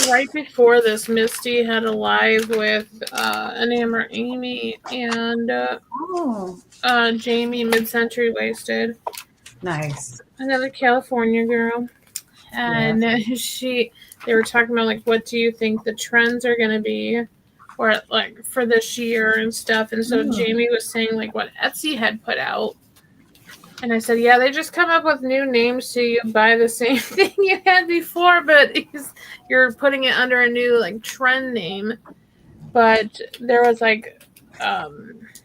Right before this, Misty had a live with Enamor Amy and Jamie Mid-Century Wasted. Nice. Another California girl. And they were talking about like, what do you think the trends are going to be, or like for this year and stuff. And so Jamie was saying like what Etsy had put out, and I said, yeah, they just come up with new names so you buy the same thing you had before, but you're putting it under a new like trend name. But there was like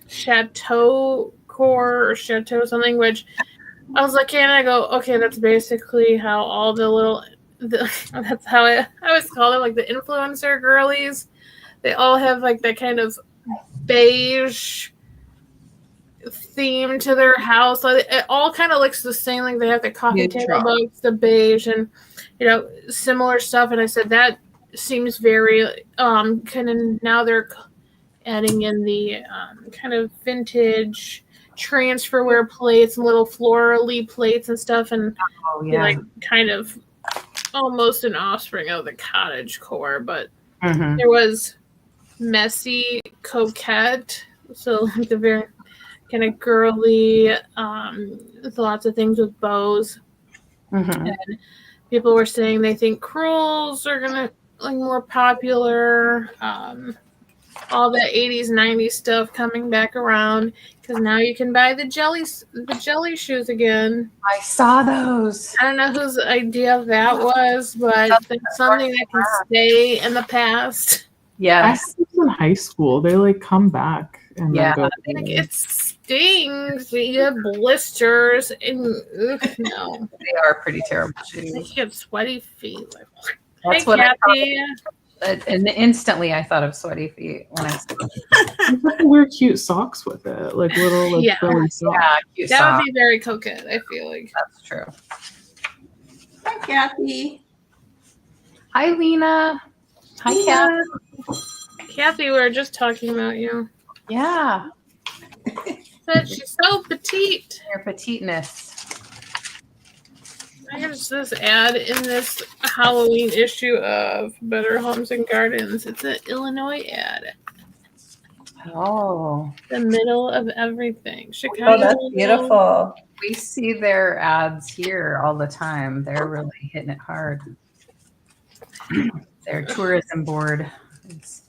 Chateau Core or Chateau something, which I was looking and I go, okay, that's basically how all that's how I always call it, like the influencer girlies. They all have like that kind of beige theme to their house. Like, it all kind of looks the same. Like they have the coffee table books, the beige, and similar stuff. And I said that seems very kind of, now they're adding in the kind of vintage transferware plates and little florally plates and stuff, and like kind of almost an offspring of the cottage core. But there was messy coquette, so like the very kind of girly, lots of things with bows. And people were saying they think crewels are gonna like more popular. All the 80s, 90s stuff coming back around, because now you can buy the jelly shoes again. I saw those. I don't know whose idea that was, but it's something that can stay in the past. Yes. I was in high school. They like come back and then go. Like, it stings. You have blisters, and no, they are pretty terrible shoes. You have sweaty feet. That's hey, what Kathy. And instantly I thought of sweaty feet when I saw You have to wear cute socks with it, like little frilly socks. Yeah, cute that socks. would be very coquette, I feel like. That's true. Hi, Kathy. Hi, Lena. Hi, Kathy. Kathy, we were just talking about you. Yeah. But she's so petite. Your petiteness. There's this ad in this Halloween issue of Better Homes and Gardens. It's an Illinois ad. Oh. The middle of everything. Chicago. Oh, that's beautiful. We see their ads here all the time. They're really hitting it hard. Their tourism board is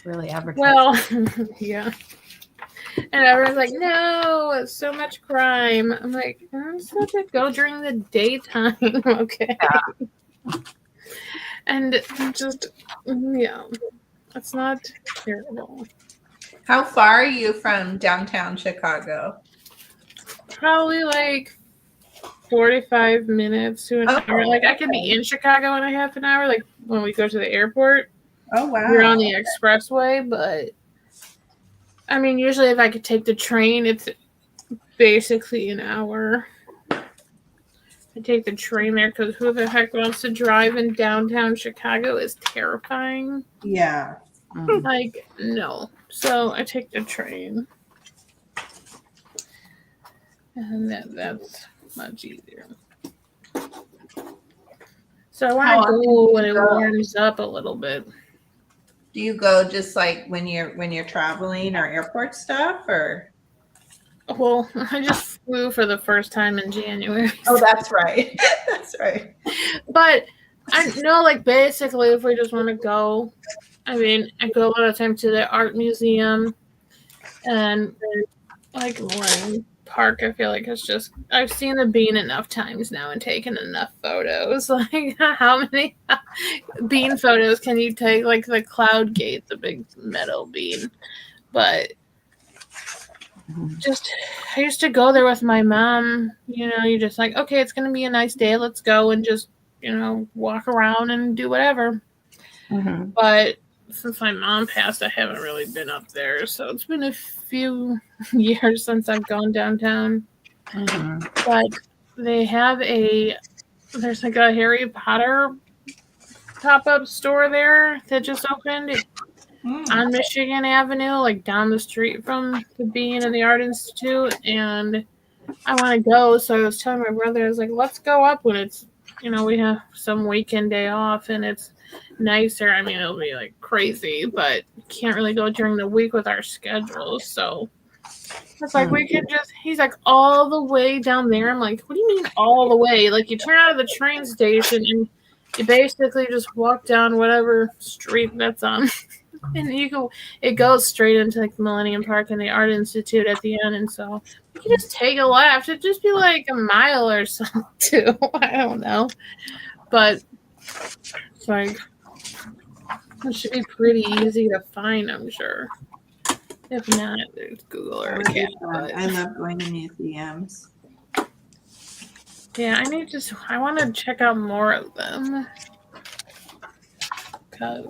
really advertising. Well, yeah. And everyone's like, no, it's so much crime. I'm like, I'm supposed to go during the daytime. Okay. Yeah. And just, yeah, it's not terrible. How far are you from downtown Chicago? Probably like 45 minutes to an hour. Like, I could be in Chicago in a half an hour, like when we go to the airport. Oh, wow. We're on the expressway, but I mean, usually if I could take the train, it's basically an hour. I take the train there because who the heck wants to drive in downtown Chicago is terrifying. Yeah. Like, no. So I take the train. And that's much easier. So I want to go when it warms up a little bit. Do you go just like when you're traveling or airport stuff or? Well, I just flew for the first time in January. Oh, that's right. That's right. But I know, like, basically, if we just want to go, I mean, I go a lot of time to the art museum and like Lorraine Park. I feel like it's just, I've seen the bean enough times now and taken enough photos. Like, how many bean photos can you take? Like the Cloud Gate, the big metal bean. But just, I used to go there with my mom. You know, you're just like, okay, it's going to be a nice day. Let's go and just, you know, walk around and do whatever. Mm-hmm. But since my mom passed, I haven't really been up there. So it's been a few years since I've gone downtown. Mm-hmm. But they have there's like a Harry Potter pop-up store there that just opened on Michigan Avenue, like down the street from the Bean and the Art Institute. And I want to go. So I was telling my brother, I was like, let's go up when it's, you know, we have some weekend day off and it's nicer. I mean, it'll be like crazy, but can't really go during the week with our schedules. So it's like we can just, he's like, all the way down there. I'm like, what do you mean all the way? Like, you turn out of the train station and you basically just walk down whatever street that's on. And it goes straight into like the Millennium Park and the Art Institute at the end. And so you can just take a left. It'd just be like a mile or something too. I don't know. But it's like, it should be pretty easy to find, I'm sure. If not, there's Google or a cat. I love going to museums. Yeah, I want to check out more of them. Because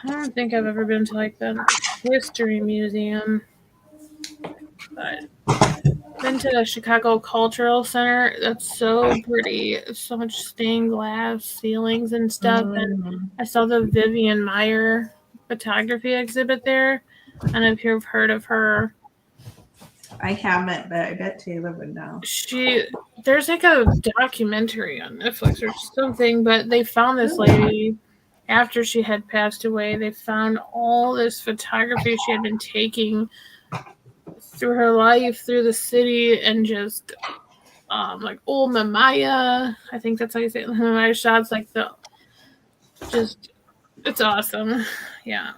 I don't think I've ever been to like the history museum. But been to the Chicago Cultural Center. That's so pretty. So much stained glass ceilings and stuff. And I saw the Vivian Meyer photography exhibit there. I don't know if you've heard of her. I haven't, but I bet Taylor would know. There's like a documentary on Netflix or something, but they found this lady after she had passed away. They found all this photography she had been taking through her life, through the city, and just like old Mamiya. I think that's how you say it. Mamiya shots, like it's awesome. Yeah.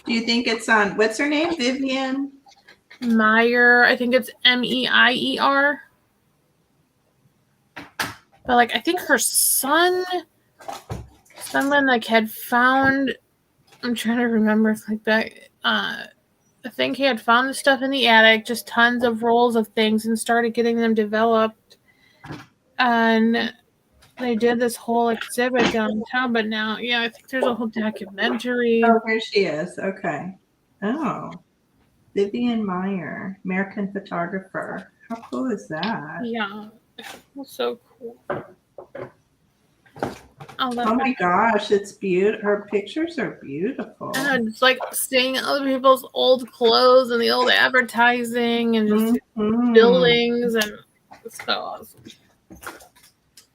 Do you think it's on, what's her name? Vivian Meyer. I think it's Meier. But like, I think her someone like had found, I'm trying to remember like back, I think he had found the stuff in the attic, just tons of rolls of things, and started getting them developed. And they did this whole exhibit downtown, but now, yeah, I think there's a whole documentary. Oh, here she is. Okay. Oh, Vivian Meyer, American photographer. How cool is that? Yeah, that's so cool. Oh, that's Oh my gosh, it's beautiful. Her pictures are beautiful. and it's like seeing other people's old clothes and the old advertising and just Mhm. buildings, and it's so awesome.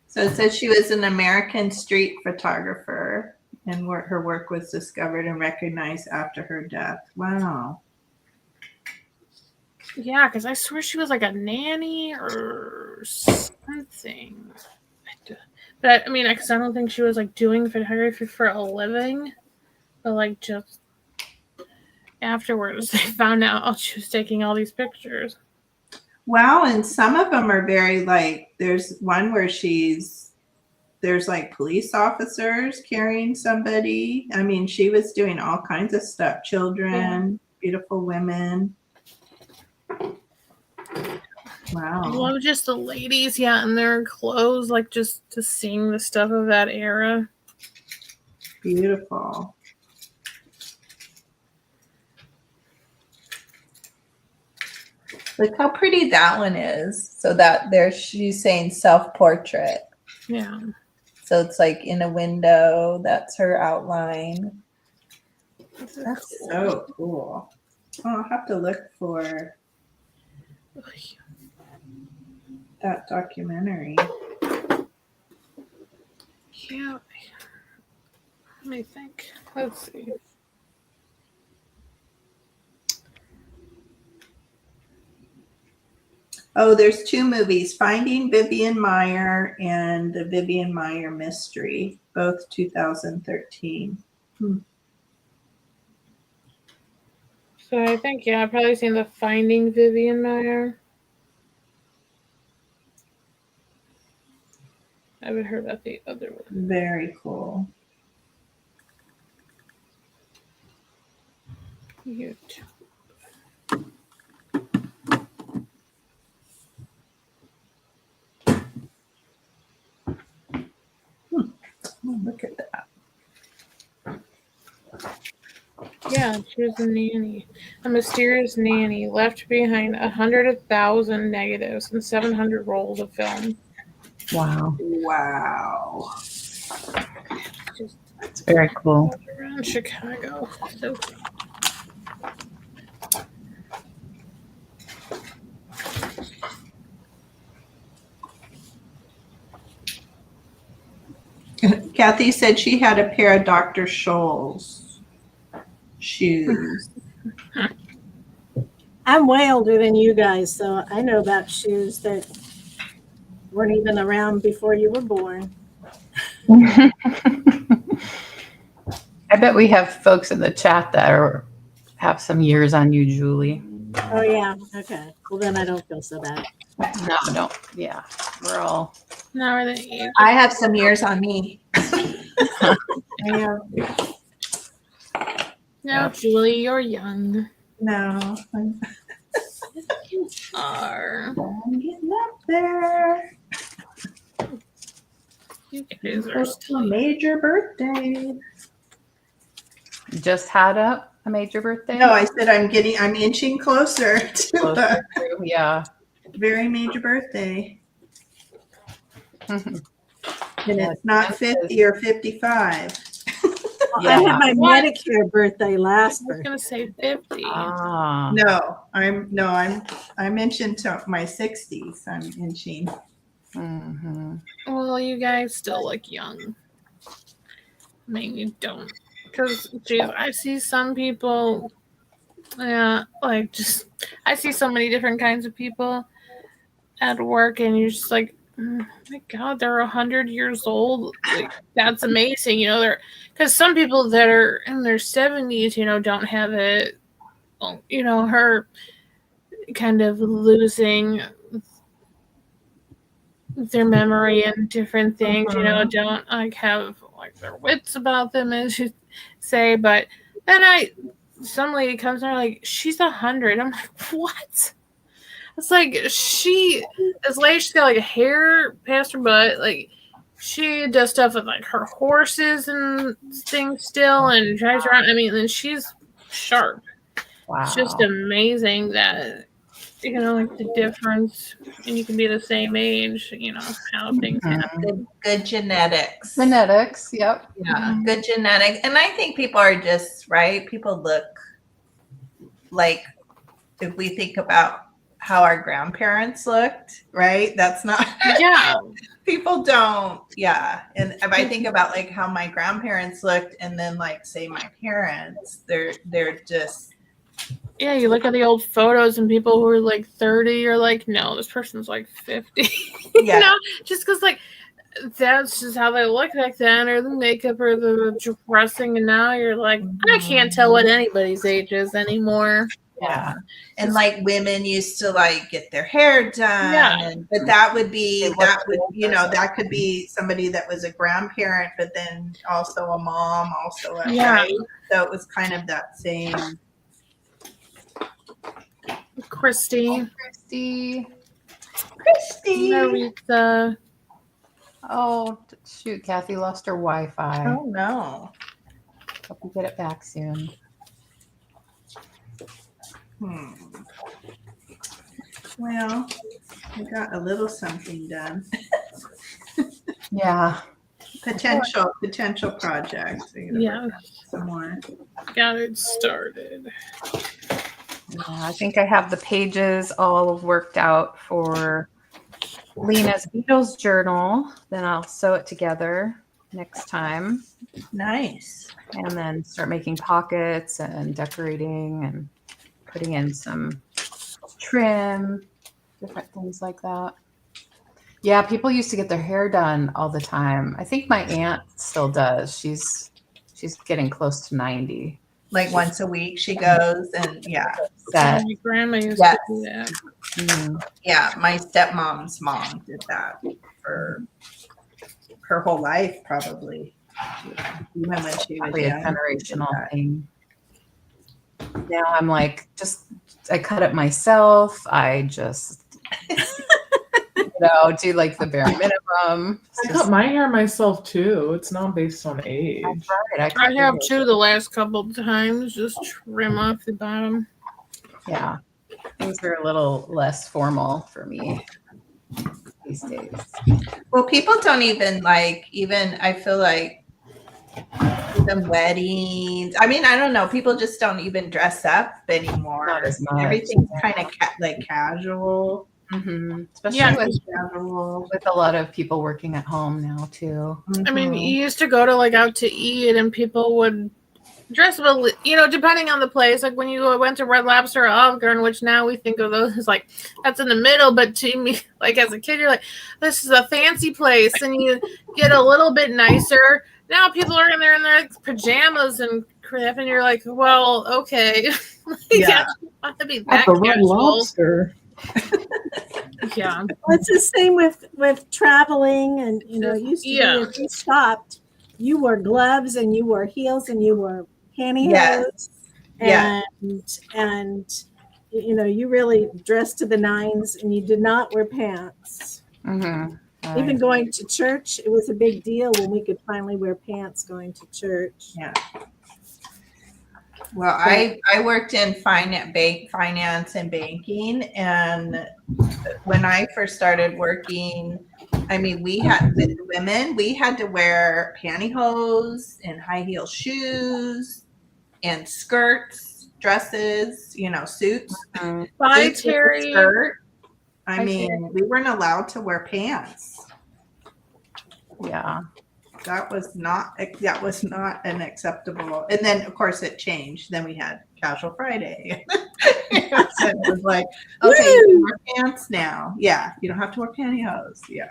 So it says she was an American street photographer, and her work was discovered and recognized after her death. Wow. Yeah, because I swear she was like a nanny or something. But I mean, because I don't think she was like doing photography for a living, but like just afterwards they found out she was taking all these pictures. Wow, and some of them are very like, there's one where there's like police officers carrying somebody. I mean, she was doing all kinds of stuff. Children, beautiful women. Wow. I love just the ladies, in their clothes, like just to seeing the stuff of that era. Beautiful. Look how pretty that one is. So that there she's saying self-portrait. Yeah. So it's like in a window. That's her outline. That's cool. so cool. Oh, I'll have to look for that documentary. Yeah. Let me think. Let's see. Oh, there's two movies, Finding Vivian Meyer and The Vivian Meyer Mystery, both 2013. So I think, I've probably seen the Finding Vivian Meyer. I haven't heard about the other one. Very cool. YouTube. Oh, look at that. Yeah, she was a nanny. A mysterious nanny left behind 100,000 negatives and 700 rolls of film. Wow. Wow. It's very cool. Around Chicago. So cool. Kathy said she had a pair of Dr. Scholl's shoes. I'm way older than you guys, so I know about shoes that weren't even around before you were born. I bet we have folks in the chat that have some years on you, Julie. Oh, yeah. Okay. Well, then I don't feel so bad. No, don't. Yeah, we're all. Now we're the age. I have some years on me. Yeah. No, Julie, you're young. No, I'm You are. getting up there. You guys are Close to a still major birthday. Just had a major birthday? No, I said I'm inching closer to Closer a to, yeah. very major birthday. And Yeah, it's not 50 or 55. Well, Yeah. I had my What? Medicare birthday last I was birthday. gonna say 50. Ah. No, I'm inching to my 60s. I'm inching. Mm-hmm. Well, you guys still look young. Maybe you don't. Because, geez, I see some people, I see so many different kinds of people at work, and you're just like, my God, they're 100 years old. Like, that's amazing. Because some people that are in their 70s, don't have it. Well, her kind of losing their memory and different things, don't like have like their wits about them, as you say. But then some lady comes and like, she's 100. I'm like, what? It's like this lady, she's got like a hair past her butt. Like, she does stuff with like her horses and things still, and drives around. I mean, and she's sharp. Wow. It's just amazing that like the difference, and you can be the same age, how things happen. Good genetics. Genetics, yep. Yeah, good genetics. And I think people are just, right? People look like, if we think about how our grandparents looked, right? That's not, Yeah. people don't, yeah. And if I think about like how my grandparents looked and then like say my parents, they're just, Yeah, you look at the old photos and people who are like 30, you're like, no, this person's like 50. yeah. Just because like that's just how they look back then, or the makeup or the dressing, and now you're like, I can't tell what anybody's age is anymore. Yeah. And like women used to like get their hair done. Yeah. But that would, that could be somebody that was a grandparent, but then also a mom, also a, right? So it was kind of that same. Christy. Maritza. Oh, shoot. Kathy lost her Wi-Fi. Oh, no. Hope we get it back soon. Well, we got a little something done. Yeah. Potential project. Yeah. Some more. Got it started. Yeah, I think I have the pages all worked out for Lena's Beatles journal. Then I'll sew it together next time. Nice. And then start making pockets and decorating and putting in some trim, different things like that. Yeah, people used to get their hair done all the time. I think my aunt still does. She's getting close to 90. Like once a week she goes and Set. My grandma used to do that. Mm-hmm. Yeah, my stepmom's mom did that for her whole life, probably. Even when she was Probably a young, generational thing. Now I'm like, I cut it myself. I just, do like the bare minimum. I cut my hair myself too. It's not based on age. Right. I have too the last couple times. Just trim off the bottom. Yeah. Things are a little less formal for me these days. Well, people don't even I feel like even weddings. I mean, I don't know. People just don't even dress up anymore. Not as much. Everything's kind of casual. Mm-hmm. Especially with a lot of people working at home now too. I mean, you used to go to out to eat and people would dress up, depending on the place. Like when you went to Red Lobster or Olive Garden, which now we think of those as like that's in the middle, but to me, like as a kid, you're like, this is a fancy place, and you get a little bit nicer. Now people are in their pajamas and crap, and you're like, well, okay, I don't want to be that the Red casual. Lobster. Yeah, Well, it's the same with traveling, and it used to be if you stopped, you wore gloves and you wore heels and you wore pantyhose, and you really dressed to the nines, and you did not wear pants. Mm-hmm. Even going to church, it was a big deal when we could finally wear pants going to church. Yeah. Well, I worked in finance and banking, and when I first started working, I mean, we had to wear pantyhose and high heel shoes and skirts, dresses, suits. Bye, Terry. I mean, we weren't allowed to wear pants. Yeah. That was not an acceptable. And then of course it changed. Then we had Casual Friday. It was like, okay, you wear pants now. Yeah, you don't have to wear pantyhose. Yeah.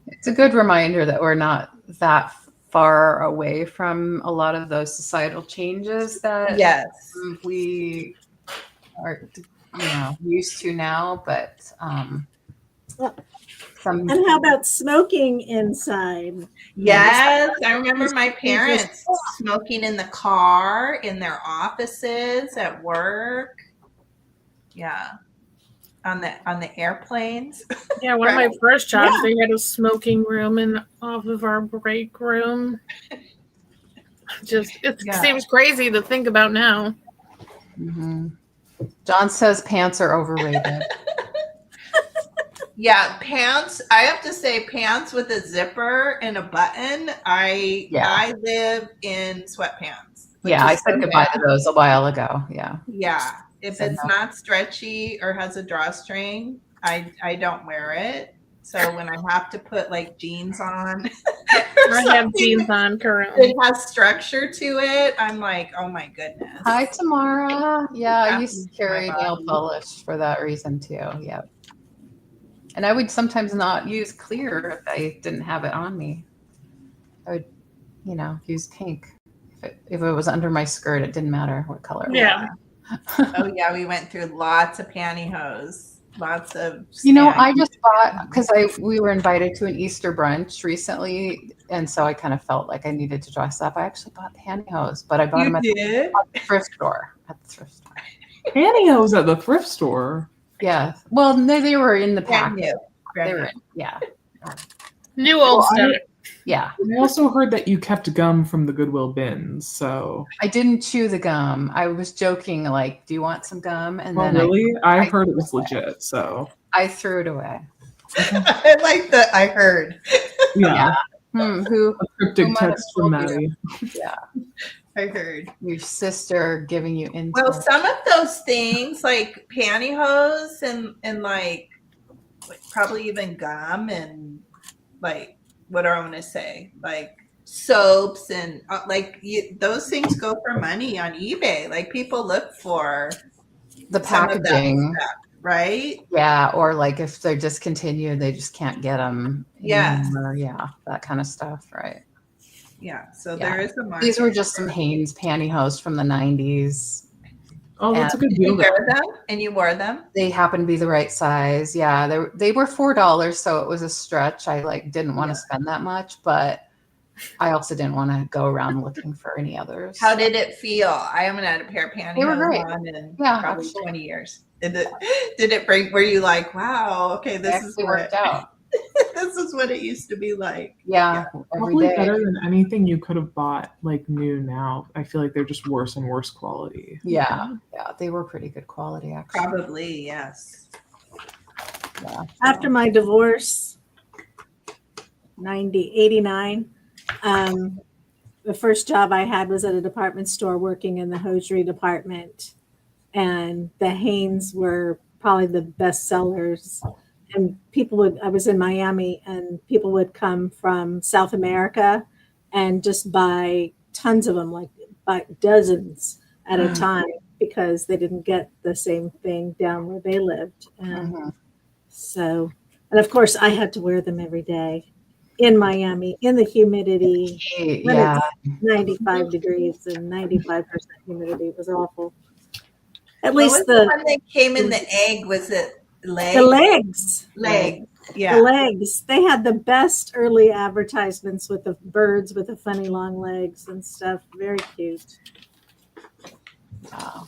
It's a good reminder that we're not that far away from a lot of those societal changes that we are used to now, but and how about smoking inside? Yes, I remember my parents smoking in the car, in their offices, at work. Yeah, on the airplanes. Yeah, one of my first jobs, they had a smoking room off of our break room. It seems crazy to think about now. Mm-hmm. John says pants are overrated. Yeah, pants. I have to say, pants with a zipper and a button. I live in sweatpants. Which Yeah, I is said so goodbye bad. to those a while ago. Yeah. Yeah, if Said it's no. not stretchy or has a drawstring, I don't wear it. So when I have to put like jeans on or I have something jeans on currently. that has structure to it, I'm like, oh my goodness. Hi, Tamara. Yeah, I used to Happens to my carry nail body. polish for that reason too. Yeah. And I would sometimes not use clear if I didn't have it on me. I would, use pink. If it was under my skirt, it didn't matter what color. Yeah. Oh yeah, we went through lots of pantyhose, lots of. I just bought because we were invited to an Easter brunch recently, and so I kind of felt like I needed to dress up. I actually bought pantyhose, but I bought them at did. the thrift store. At the thrift store. Pantyhose at the thrift store. Yeah. Well, no, they were in the Brand pack. new. They were, yeah. New old stuff. Yeah. I also heard that you kept gum from the Goodwill bins. So, I didn't chew the gum. I was joking, like, do you want some gum? And then really, I I heard it was legit. So, I threw it away. I like that. I heard. yeah, Who? a cryptic Who might have text from told you? Maddie. Yeah. I heard. Your sister giving you intel. Well, some of those things like pantyhose and like probably even gum and like what do I want to say? Like soaps and those things go for money on eBay. Like people look for the some of that packaging. stuff, right? Yeah, or like if they're discontinued, they just can't get them. Yes. Anymore. Yeah, that kind of stuff, right? Yeah. So Yeah. there is a market. These were just some Hanes pantyhose from the 90s. Oh, that's a good Did you deal. wear them? And you wore them? They happened to be the right size. Yeah, they were $4, so it was a stretch. I didn't want to spend that much, but I also didn't want to go around looking for any others. How did it feel? I haven't had a pair of pantyhose They were great. on in Yeah, probably actually. 20 years. Did it bring? Were you like, wow, okay, this is Actually worked out. this is what it used to be like? Yeah, every Probably day. better than anything you could have bought like new now. I feel like they're just worse and worse quality. Yeah, they were pretty good quality actually. Probably, yes. Yeah. After my divorce, 89, the first job I had was at a department store working in the hosiery department. And the Hanes were probably the best sellers. And I was in Miami, and people would come from South America and just buy tons of them, like buy dozens at a time, because they didn't get the same thing down where they lived. And so, and of course, I had to wear them every day in Miami in the humidity. When Yeah. it's 95 degrees and 95% humidity. It was awful. At What least was the one that came in the egg? Was it leg? the legs. Leg. The Yeah. legs. They had the best early advertisements with the birds with the funny long legs and stuff. Very cute. Wow.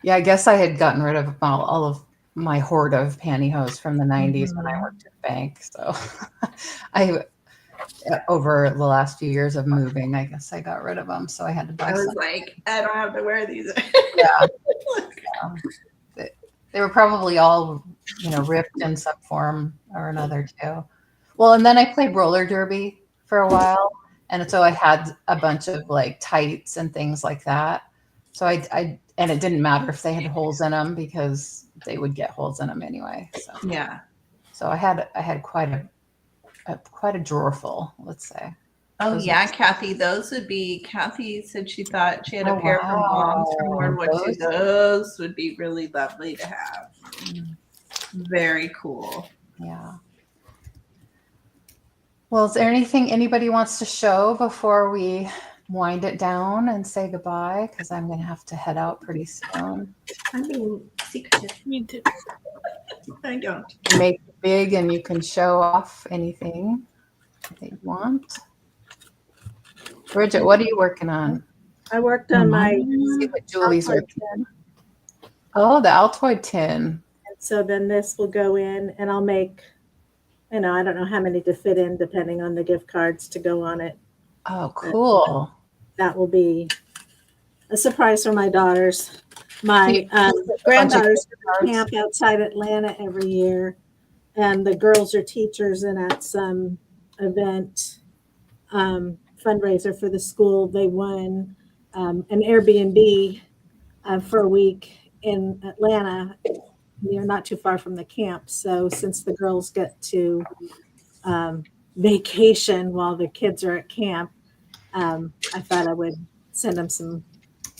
Yeah, I guess I had gotten rid of all of my hoard of pantyhose from the 90s when I worked at a bank. So over the last few years of moving, I guess I got rid of them. So I had to buy I was some. like, I don't have to wear these. Yeah. They were probably all, ripped in some form or another too. Well, and then I played roller derby for a while. And so I had a bunch of like tights and things like that. So and it didn't matter if they had holes in them because they would get holes in them anyway. So Yeah. So I had quite a drawer full, let's say. Oh Those yeah, Kathy. Those would be. Kathy said she thought she had a pair from Mom's from World War II. Those would be really lovely to have. Very cool. Yeah. Well, is there anything anybody wants to show before we wind it down and say goodbye? Because I'm going to have to head out pretty soon. I'm being secretive. Me too. I don't. Make it big and you can show off anything that you want. Bridget, what are you working on? I worked on my, See what Julie's Altoid working on. Oh, the Altoid tin. so then this will go in, and I'll make, I don't know how many to fit in depending on the gift cards to go on it. Oh, cool. That will be a surprise for my daughters. My granddaughter's cards. camp outside Atlanta every year, and the girls are teachers, and at some event fundraiser for the school, they won an Airbnb for a week in Atlanta. You're not too far from the camp. So since the girls get to vacation while the kids are at camp, I thought I would send them some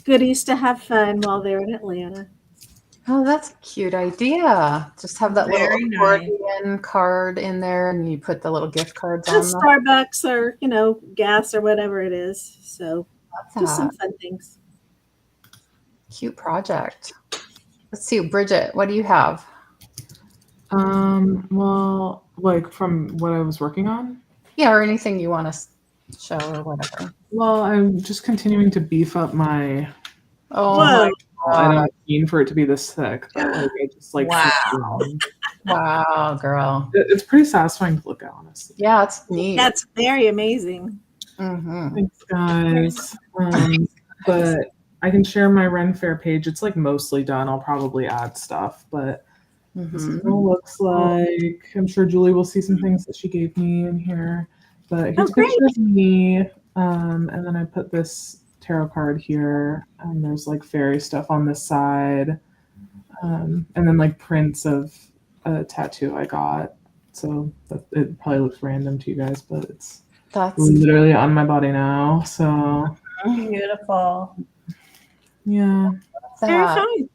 goodies to have fun while they're in Atlanta. Oh, that's a cute idea. Just have that little Very nice. accordion card in there, and you put the little gift cards on Just them. Starbucks or, gas or whatever it is. So Love just some that. fun things. Cute project. Let's see, Bridget, what do you have? Well, like from what I was working on. Yeah, or anything you want to show or whatever. Well, I'm just continuing to beef up my. Oh Whoa. my I know god! it's mean for it to be this thick, but like I just like. Wow. sit down. Wow, girl. It's pretty satisfying to look at, honestly. Yeah, it's neat. That's very amazing. Mm-hmm. Thanks, guys. But I can share my Ren Fair page. It's like mostly done. I'll probably add stuff, but this is what it looks like. I'm sure Julie will see some things that she gave me in here. But here's a great. picture of me. And then I put this tarot card here. And there's like fairy stuff on this side. And then like prints of a tattoo I got. So it probably looks random to you guys, but it's That's literally on my body now. So Beautiful. yeah. Very that fun.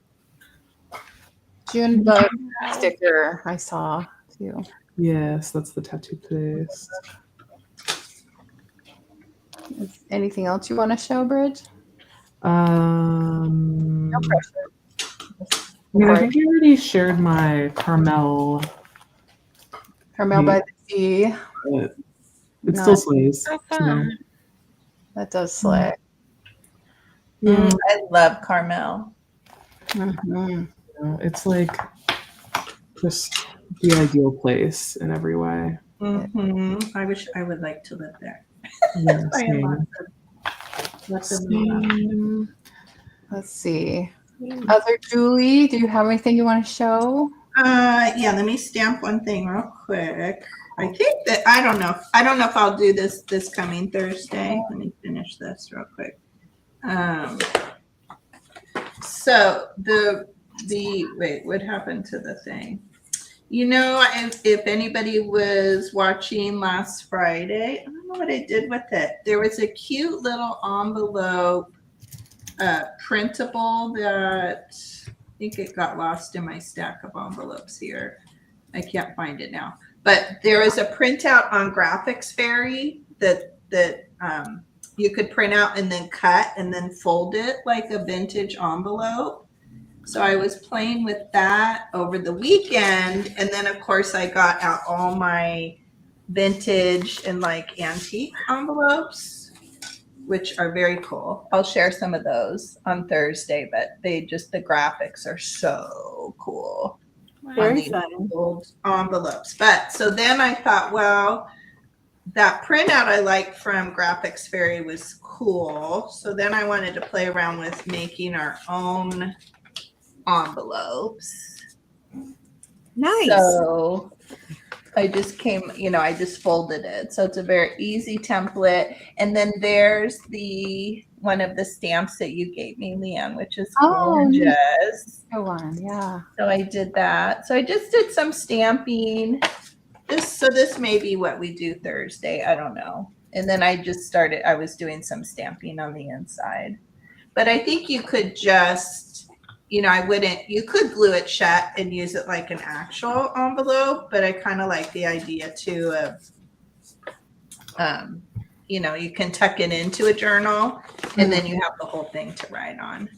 June bug sticker I saw too. Yes, that's the tattoo place. Is anything else you want to show, Bridge? No pressure. I mean, I think I already shared my Carmel. Carmel by the Sea. But it Nice. still slays. So So, fun. That does slay. yeah, I love Carmel. Mm-hmm. it's like just the ideal place in every way. I wish I would like to live there. Yeah, I am same. lots of love. Same. Let's see. Other Julie, do you have anything you want to show? Yeah, let me stamp one thing real quick. I think that I don't know if I'll do this coming Thursday. Let me finish this real quick. So the wait, what happened to the thing? If anybody was watching last Friday, I don't know what I did with it. There was a cute little envelope printable that I think it got lost in my stack of envelopes here. I can't find it now. But there is a printout on Graphics Fairy that you could print out and then cut and then fold it like a vintage envelope. So I was playing with that over the weekend. And then, of course, I got out all my vintage and like antique envelopes, which are very cool. I'll share some of those on Thursday, but the graphics are so cool. Very these fun. old envelopes. But so then I thought, well, that printout I liked from Graphics Fairy was cool. So then I wanted to play around with making our own envelopes. Nice. So I just I just folded it. So it's a very easy template. And then there's one of the stamps that you gave me, Leanne, which is gorgeous. Go on, yeah. So I did that. So I just did some stamping. This may be what we do Thursday. I don't know. And then I was doing some stamping on the inside. But I think you could just, you could glue it shut and use it like an actual envelope, but I kind of like the idea too of, you can tuck it into a journal and then you have the whole thing to write on.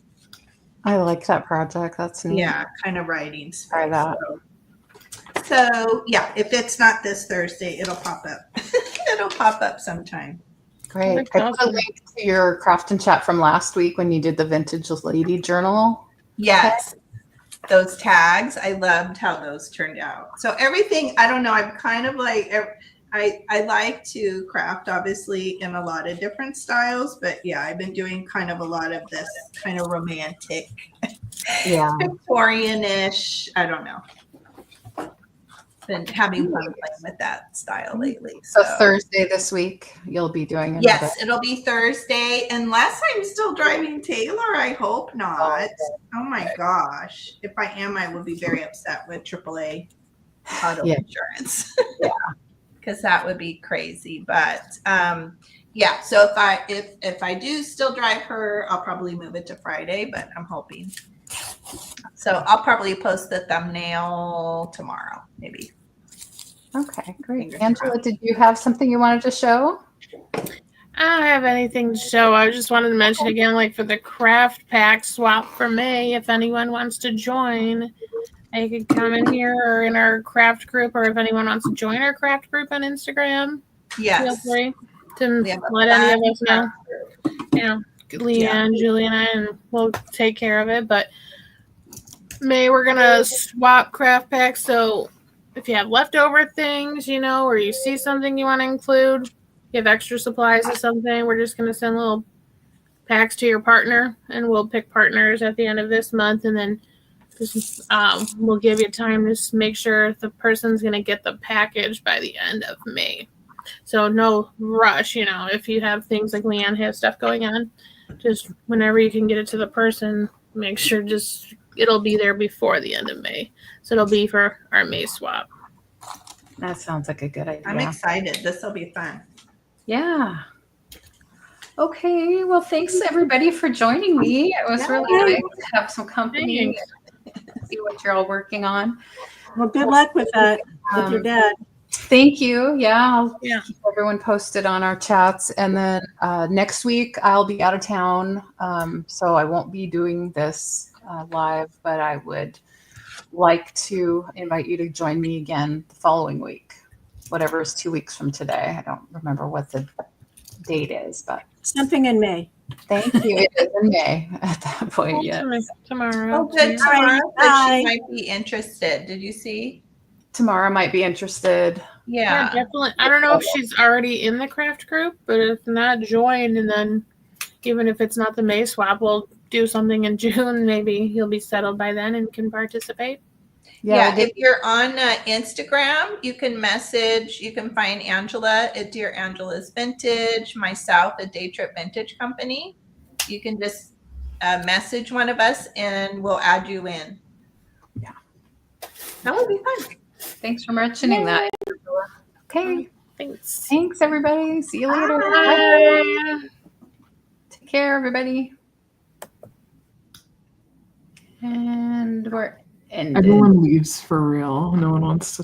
I like that project. That's neat. Yeah, kind of writing space. Try that. So yeah, if it's not this Thursday, it'll pop up. It'll pop up sometime. Great. That's I put a awesome. link to your craft and chat from last week when you did the vintage lady journal. Yes. Those tags, I loved how those turned out. So everything, I don't know, I'm kind of like, I like to craft obviously in a lot of different styles, but yeah, I've been doing kind of a lot of this kind of romantic Yeah. Victorian-ish. I don't know. Been having fun playing with that style lately. So Thursday this week, you'll be doing another. Yes, it'll be Thursday. Unless I'm still driving Taylor, I hope not. Oh my gosh. If I am, I will be very upset with AAA auto insurance. Yeah. Because that would be crazy. But yeah, so if I do still drive her, I'll probably move it to Friday, but I'm hoping. So I'll probably post the thumbnail tomorrow, maybe. Okay, great. Fingers Angela, crossed. did you have something you wanted to show? I don't have anything to show. I just wanted to mention again, like for the craft pack swap for May, if anyone wants to join, they could come in here or in our craft group, or if anyone wants to join our craft group on Instagram, feel Yes. free to We have a let any of fun us know. You know, Leanne, Julie, and I, and we'll take care of it. But May, we're gonna swap craft packs. So if you have leftover things, you know, or you see something you want to include, you have extra supplies or something, we're just gonna send little packs to your partner, and we'll pick partners at the end of this month, and then just, we'll give you time to make sure the person's gonna get the package by the end of May. So no rush, you know, if you have things like Leanne has stuff going on, just whenever you can get it to the person, make sure just it'll be there before the end of May. So it'll be for our May swap. That sounds like a good idea. I'm excited. This will be fun. Yeah. Okay. Well, thanks everybody for joining me. It was really Yay. nice to have some company, see what you're all working on. Well, good luck with that, with your dad. Thank you. Yeah, I'll Yeah. keep everyone posted on our chats. And then next week I'll be out of town, so I won't be doing this live, but I would like to invite you to join me again the following week, whatever is 2 weeks from today. I don't remember what the date is, but Something in May. thank you. It is in May at that point. Yeah. Tomorrow. Oh, good. All right, Tomorrow that bye. she might be interested. Did you see? Tomorrow might be interested. Yeah, Yeah. definitely. I don't know if she's already in the craft group, but if not, join. And then even if it's not the May swap, we'll do something in June. Maybe you'll be settled by then and can participate. Yeah, if you're on Instagram, you can find Angela at Dear Angela's Vintage, myself at Day Trip Vintage Company. You can just message one of us and we'll add you in. Yeah. That would be fun. Thanks for mentioning that. Okay. Thanks. Thanks, everybody. See you later. Bye. Take care, everybody. And we're ending. Everyone leaves for real. No one wants to